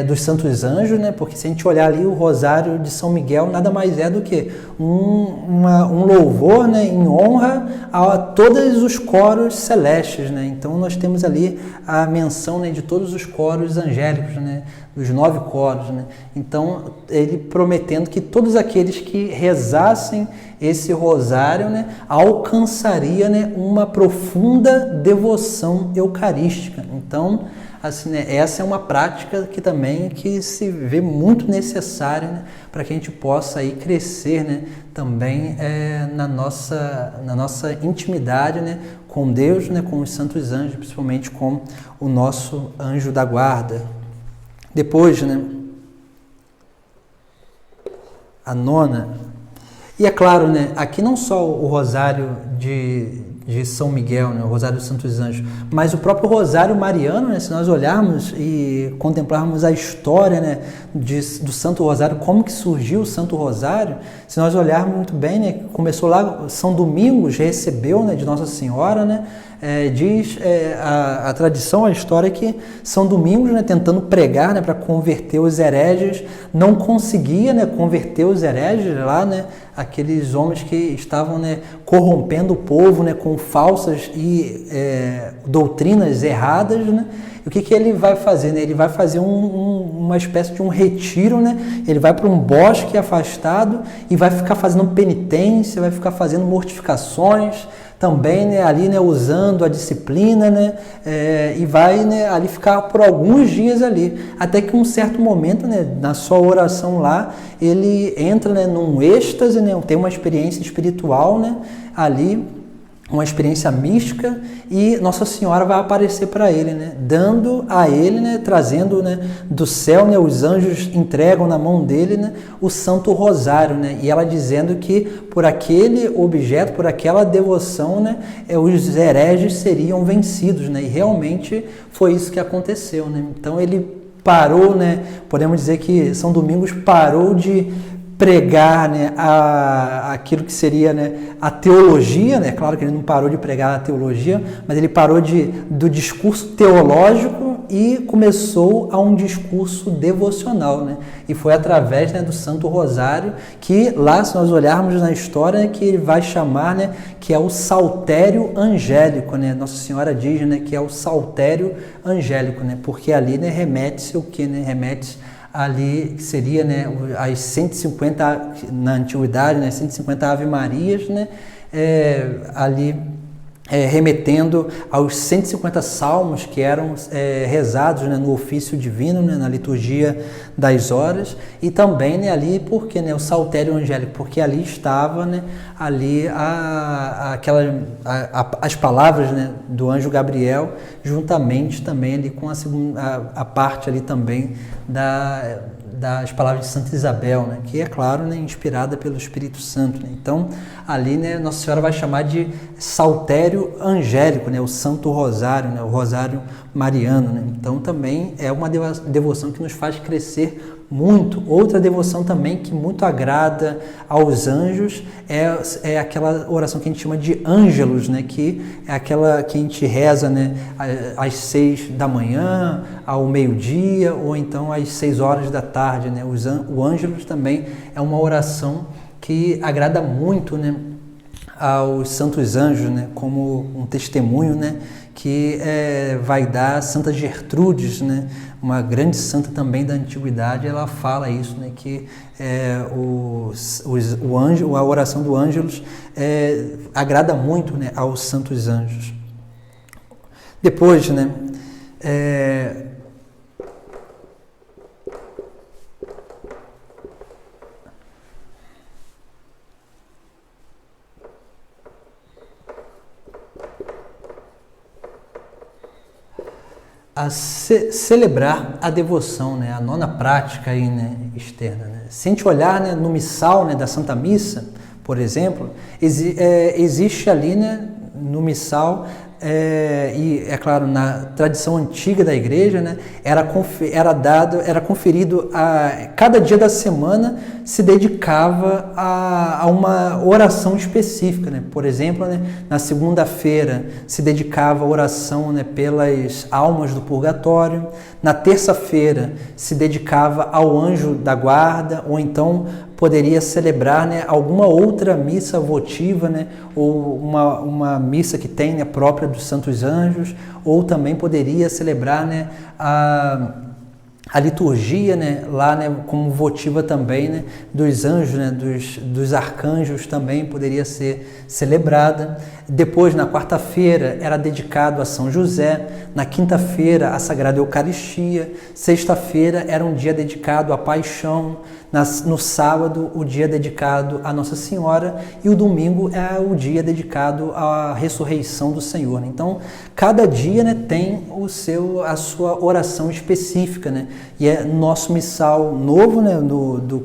dos santos anjos, né? Porque se a gente olhar ali o rosário de São Miguel, nada mais é do que um louvor, né? Em honra a todos os coros celestes, né? Então nós temos ali a menção, né? De todos os coros angélicos, né? Os 9 coros, né? Então ele prometendo que todos aqueles que rezassem esse rosário, né, alcançaria, né, uma profunda devoção eucarística. Então, assim, né, essa é uma prática que também que se vê muito necessária, né, para que a gente possa aí crescer, né, também na nossa intimidade, né, com Deus, né, com os santos anjos, principalmente com o nosso anjo da guarda. Depois, né, a nona. E é claro, né, aqui não só o rosário de São Miguel, né, o rosário dos Santos Anjos, mas o próprio rosário mariano, né, se nós olharmos e contemplarmos a história, né, do Santo Rosário, como que surgiu o Santo Rosário, se nós olharmos muito bem, né, começou lá, São Domingos recebeu, né, de Nossa Senhora, né, diz a tradição, a história que São Domingos, né, tentando pregar, né, para converter os hereges, não conseguia, né, converter os hereges lá, né, aqueles homens que estavam, né, corrompendo o povo, né, com falsas e doutrinas erradas, né. E o que ele vai fazer? Né? Ele vai fazer uma espécie de um retiro, né? Ele vai para um bosque afastado e vai ficar fazendo penitência, vai ficar fazendo mortificações, também, né, ali, né, usando a disciplina, né, e vai, né, ali ficar por alguns dias ali, até que um certo momento, né, na sua oração lá, ele entra, né, num êxtase, né, tem uma experiência espiritual, né, ali, uma experiência mística, e Nossa Senhora vai aparecer para ele, né, dando a ele, né, trazendo, né, do céu, né, os anjos entregam na mão dele, né, o Santo Rosário, né, e ela dizendo que por aquele objeto, por aquela devoção, né, os hereges seriam vencidos, né, e realmente foi isso que aconteceu, né. Então ele parou, né, podemos dizer que São Domingos parou de pregar, né, aquilo que seria, né, a teologia, né? Claro que ele não parou de pregar a teologia, mas ele parou do discurso teológico e começou a um discurso devocional, né? E foi através, né, do Santo Rosário que lá, se nós olharmos na história, que ele vai chamar, né, que é o saltério angélico, né? Nossa Senhora diz, né, que é o saltério angélico, né? Porque ali, né, remete-se o que, né? Remete ali seria, né, as 150, na antiguidade, né, 150 Ave-Marias, né, ali remetendo aos 150 salmos que eram rezados, né, no ofício divino, né, na liturgia das horas, e também, né, ali porque, né, o saltério angélico, porque ali estava, né, ali as palavras, né, do anjo Gabriel, juntamente também ali com a parte ali também das palavras de Santa Isabel, né, que é claro, né, inspirada pelo Espírito Santo, né. Então ali, né, Nossa Senhora vai chamar de saltério angélico, né, o Santo Rosário, né, o Rosário Mariano, né. Então também é uma devoção que nos faz crescer muito. Outra devoção também que muito agrada aos anjos é aquela oração que a gente chama de ângelus, né, que é aquela que a gente reza, né, às 6 da manhã, ao meio-dia, ou então às 6 horas da tarde, né. O ângelus também é uma oração que agrada muito, né, aos santos anjos, né, como um testemunho, né, que vai dar Santa Gertrudes, né, uma grande santa também da antiguidade. Ela fala isso, né, que o anjo, a oração do ângelus agrada muito, né, aos santos anjos. Depois, né, celebrar a devoção, né, a nona prática aí, né, externa, né. Se a gente olhar, né, no missal, né, da Santa Missa, por exemplo, existe ali, né, no missal e é claro, na tradição antiga da igreja, né, era conferido a cada dia da semana se dedicava a uma oração específica, né? Por exemplo, né, na segunda-feira se dedicava a oração, né, pelas almas do purgatório. Na terça-feira se dedicava ao anjo da guarda, ou então poderia celebrar, né, alguma outra missa votiva, né, ou uma missa que tem, né, própria dos Santos Anjos, ou também poderia celebrar, né, a liturgia, né, lá, né, como votiva também, né, dos anjos, né, dos arcanjos também poderia ser celebrada. Depois, na quarta-feira, era dedicado a São José. Na quinta-feira, a Sagrada Eucaristia. Sexta-feira era um dia dedicado à Paixão. No sábado, o dia dedicado a Nossa Senhora, e o domingo é o dia dedicado à ressurreição do Senhor. Então, cada dia, né, tem a sua oração específica, né? E é nosso missal novo, né,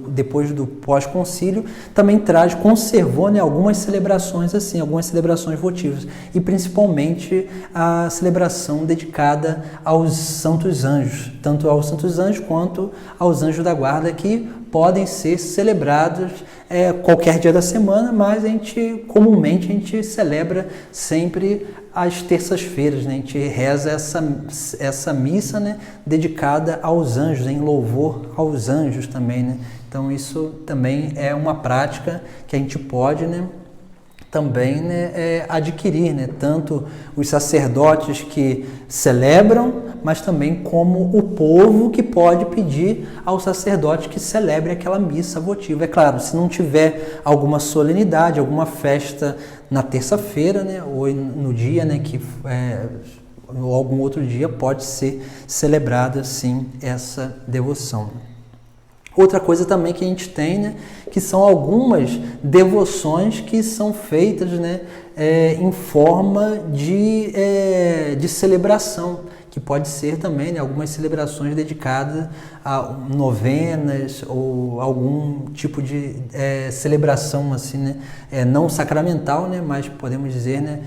depois do pós-concílio, também conservou, né, algumas celebrações assim, algumas celebrações votivas, e principalmente a celebração dedicada aos Santos Anjos, tanto aos Santos Anjos quanto aos Anjos da Guarda, que podem ser celebrados qualquer dia da semana, mas comumente a gente celebra sempre às terças-feiras, né? A gente reza essa missa, né, dedicada aos anjos, em louvor aos anjos também, né? Então isso também é uma prática que a gente pode, né, também, né, adquirir, né, tanto os sacerdotes que celebram, mas também como o povo que pode pedir ao sacerdote que celebre aquela missa votiva. É claro, se não tiver alguma solenidade, alguma festa na terça-feira, né, ou no dia, né, ou algum outro dia, pode ser celebrada, sim, essa devoção. Outra coisa também que a gente tem, né, que são algumas devoções que são feitas, né, em forma de celebração, que pode ser também, né, algumas celebrações dedicadas a novenas ou algum tipo de celebração assim, né, não sacramental, né, mas podemos dizer, né,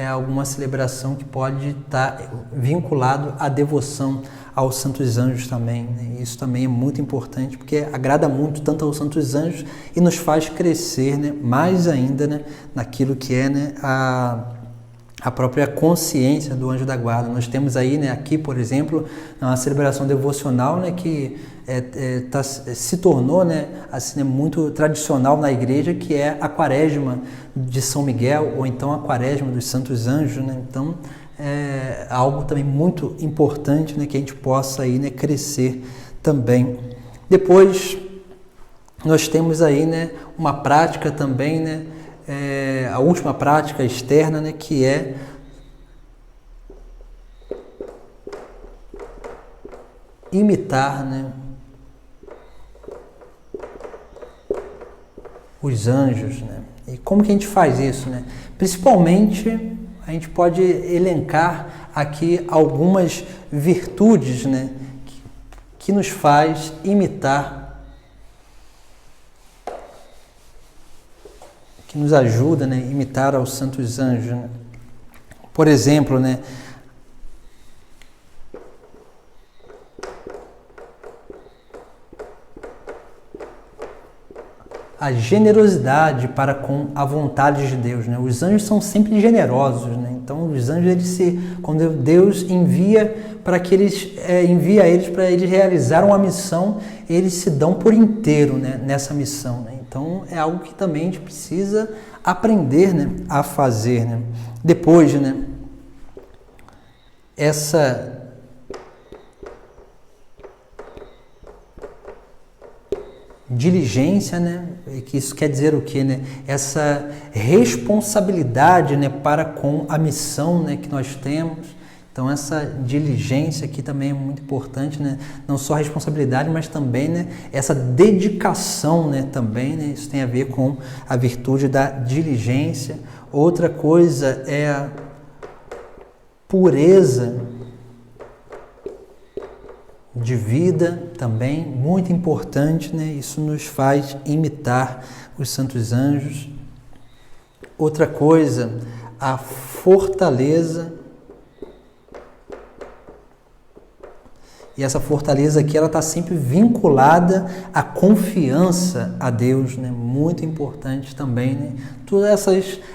alguma celebração que pode estar vinculado à devoção aos Santos Anjos também, né? Isso também é muito importante, porque agrada muito tanto aos Santos Anjos e nos faz crescer, né, mais ainda, né, naquilo que é, né, a própria consciência do anjo da guarda. Nós temos aí, né, aqui, por exemplo, uma celebração devocional, né, que se tornou, né, assim, muito tradicional na igreja, que é a Quaresma de São Miguel, ou então a Quaresma dos Santos Anjos, né? Então, é algo também muito importante, né, que a gente possa aí, né, crescer também. Depois, nós temos aí, né, uma prática também, né, a última prática externa, né, que é imitar, né, os anjos, né? E como que a gente faz isso, né? Principalmente, a gente pode elencar aqui algumas virtudes, né, que nos faz imitar, que nos ajuda, né, a imitar aos santos anjos, né? Por exemplo, né, a generosidade para com a vontade de Deus, né? Os anjos são sempre generosos, né? Então, os anjos, quando Deus envia eles para eles realizar uma missão, eles se dão por inteiro, né, nessa missão, né? Então, é algo que também a gente precisa aprender, né, a fazer, né? Depois, né, essa diligência, né? Que isso quer dizer o quê, né? Essa responsabilidade, né, para com a missão, né, que nós temos. Então, essa diligência aqui também é muito importante, né? Não só a responsabilidade, mas também, né, essa dedicação, né, também, né? Isso tem a ver com a virtude da diligência. Outra coisa é a pureza de vida também, muito importante, né? Isso nos faz imitar os santos anjos. Outra coisa, a fortaleza E essa fortaleza aqui, ela está sempre vinculada à confiança a Deus, né? Muito importante também, né?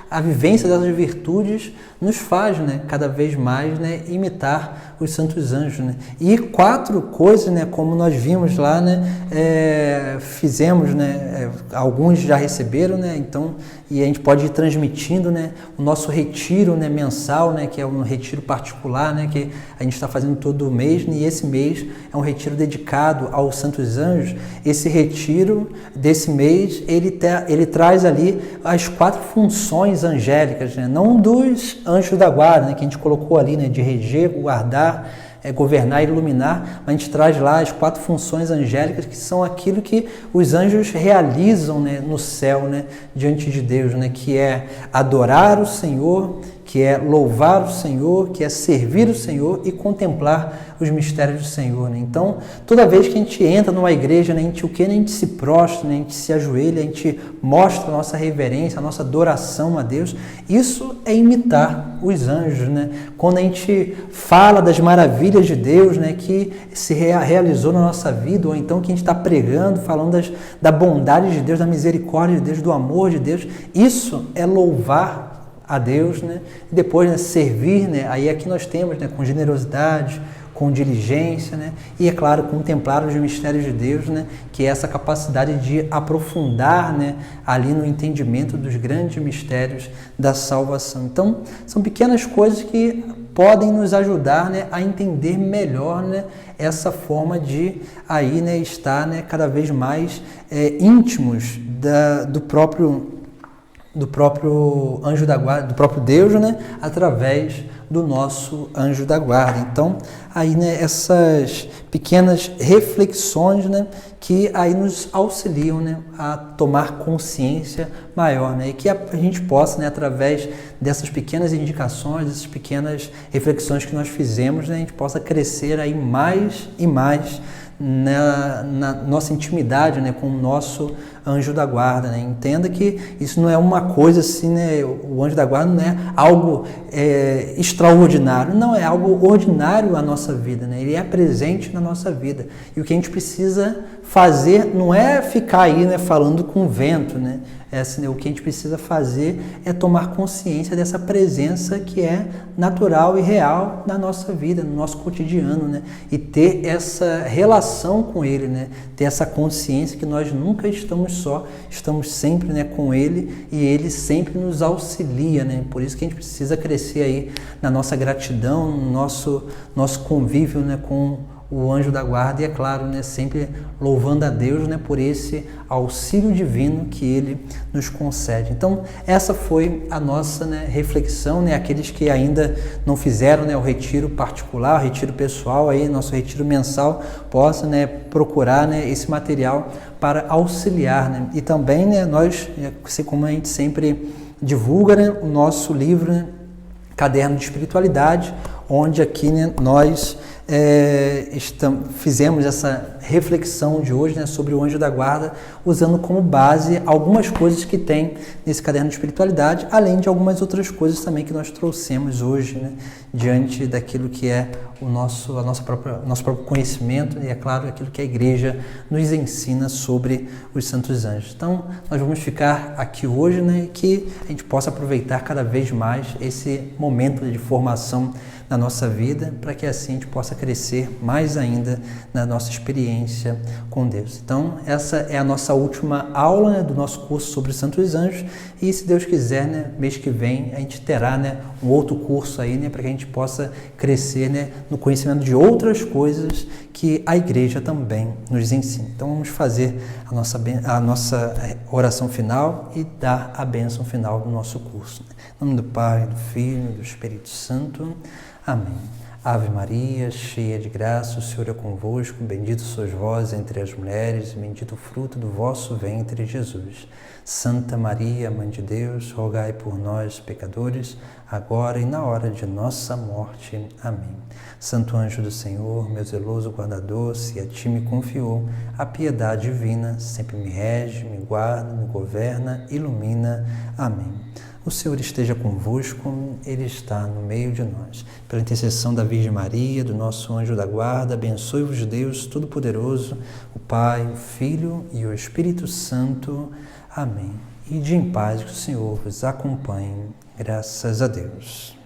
A vivência dessas virtudes nos faz, né, cada vez mais, né, imitar os santos anjos, né? E 4 coisas, né, como nós vimos lá, né, fizemos, né, alguns já receberam, né, então, e a gente pode ir transmitindo, né, o nosso retiro, né, mensal, né, que é um retiro particular, né, que a gente está fazendo todo mês, né, e esse mês é um retiro dedicado aos santos anjos. Esse retiro desse mês, ele traz ali as 4 funções angélicas, né, não dos anjos da guarda, né, que a gente colocou ali, né, de reger, guardar, governar e iluminar, mas a gente traz lá as 4 funções angélicas, que são aquilo que os anjos realizam, né, no céu, né, diante de Deus, né, que é adorar o Senhor, que é louvar o Senhor, que é servir o Senhor e contemplar os mistérios do Senhor, né? Então, toda vez que a gente entra numa igreja, né, a gente se prostra, né, a gente se ajoelha, a gente mostra a nossa reverência, a nossa adoração a Deus. Isso é imitar os anjos, né? Quando a gente fala das maravilhas de Deus, né, que se realizou na nossa vida, ou então que a gente está pregando, falando da bondade de Deus, da misericórdia de Deus, do amor de Deus, isso é louvar a Deus, né? E depois, né, servir, né? Aí aqui nós temos, né, com generosidade, com diligência, né? E é claro, contemplar os mistérios de Deus, né? Que é essa capacidade de aprofundar, né, ali no entendimento dos grandes mistérios da salvação. Então, são pequenas coisas que podem nos ajudar, né, a entender melhor, né, essa forma de aí, né, estar, né, cada vez mais íntimos do próprio anjo da guarda, do próprio Deus, né, através do nosso anjo da guarda. Então, aí, né, essas pequenas reflexões, né, que aí nos auxiliam, né, a tomar consciência maior, né, e que a gente possa, né, através dessas pequenas indicações, dessas pequenas reflexões que nós fizemos, né, a gente possa crescer aí mais e mais na nossa intimidade, né, com o nosso anjo da guarda, né? Entenda que isso não é uma coisa assim, né? O anjo da guarda não é algo extraordinário, não, é algo ordinário à nossa vida, né? Ele é presente na nossa vida. E o que a gente precisa fazer não é ficar aí, né, falando com o vento, né? O que a gente precisa fazer é tomar consciência dessa presença que é natural e real na nossa vida, no nosso cotidiano, né? E ter essa relação com Ele, né? Ter essa consciência que nós nunca estamos só, estamos sempre, né, com Ele, e Ele sempre nos auxilia, né? Por isso que a gente precisa crescer aí na nossa gratidão, no nosso convívio, né, com o anjo da guarda, e é claro, né, sempre louvando a Deus, né, por esse auxílio divino que Ele nos concede. Então, essa foi a nossa, né, reflexão, né, aqueles que ainda não fizeram, né, o retiro particular, o retiro pessoal, aí, nosso retiro mensal, possa, né, procurar, né, esse material para auxiliar, né, e também, né, nós, assim como a gente sempre divulga, né, o nosso livro, né, Caderno de Espiritualidade, onde aqui, né, nós fizemos essa reflexão de hoje, né, sobre o anjo da guarda, usando como base algumas coisas que tem nesse caderno de espiritualidade, além de algumas outras coisas também que nós trouxemos hoje, né, diante daquilo que é nosso próprio conhecimento, e é claro, aquilo que a igreja nos ensina sobre os santos anjos. Então, nós vamos ficar aqui hoje, né, que a gente possa aproveitar cada vez mais esse momento de formação na nossa vida, para que assim a gente possa crescer mais ainda na nossa experiência com Deus. Então, essa é a nossa última aula, né, do nosso curso sobre os santos anjos, e se Deus quiser, né, mês que vem a gente terá, né, um outro curso aí, né, para que a gente possa crescer, né, no conhecimento de outras coisas que a igreja também nos ensina. Então, vamos fazer a nossa oração final e dar a bênção final do nosso curso. Em nome do Pai, do Filho e do Espírito Santo. Amém. Ave Maria, cheia de graça, o Senhor é convosco, bendito sois vós entre as mulheres, e bendito o fruto do vosso ventre, Jesus. Santa Maria, Mãe de Deus, rogai por nós, pecadores, agora e na hora de nossa morte. Amém. Santo anjo do Senhor, meu zeloso guardador, se a ti me confiou, a piedade divina sempre me rege, me guarda, me governa, ilumina. Amém. O Senhor esteja convosco, Ele está no meio de nós. Pela intercessão da Virgem Maria, do nosso anjo da guarda, abençoe-vos Deus Todo-Poderoso, o Pai, o Filho e o Espírito Santo. Amém. Ide em paz, que o Senhor vos acompanhe. Graças a Deus.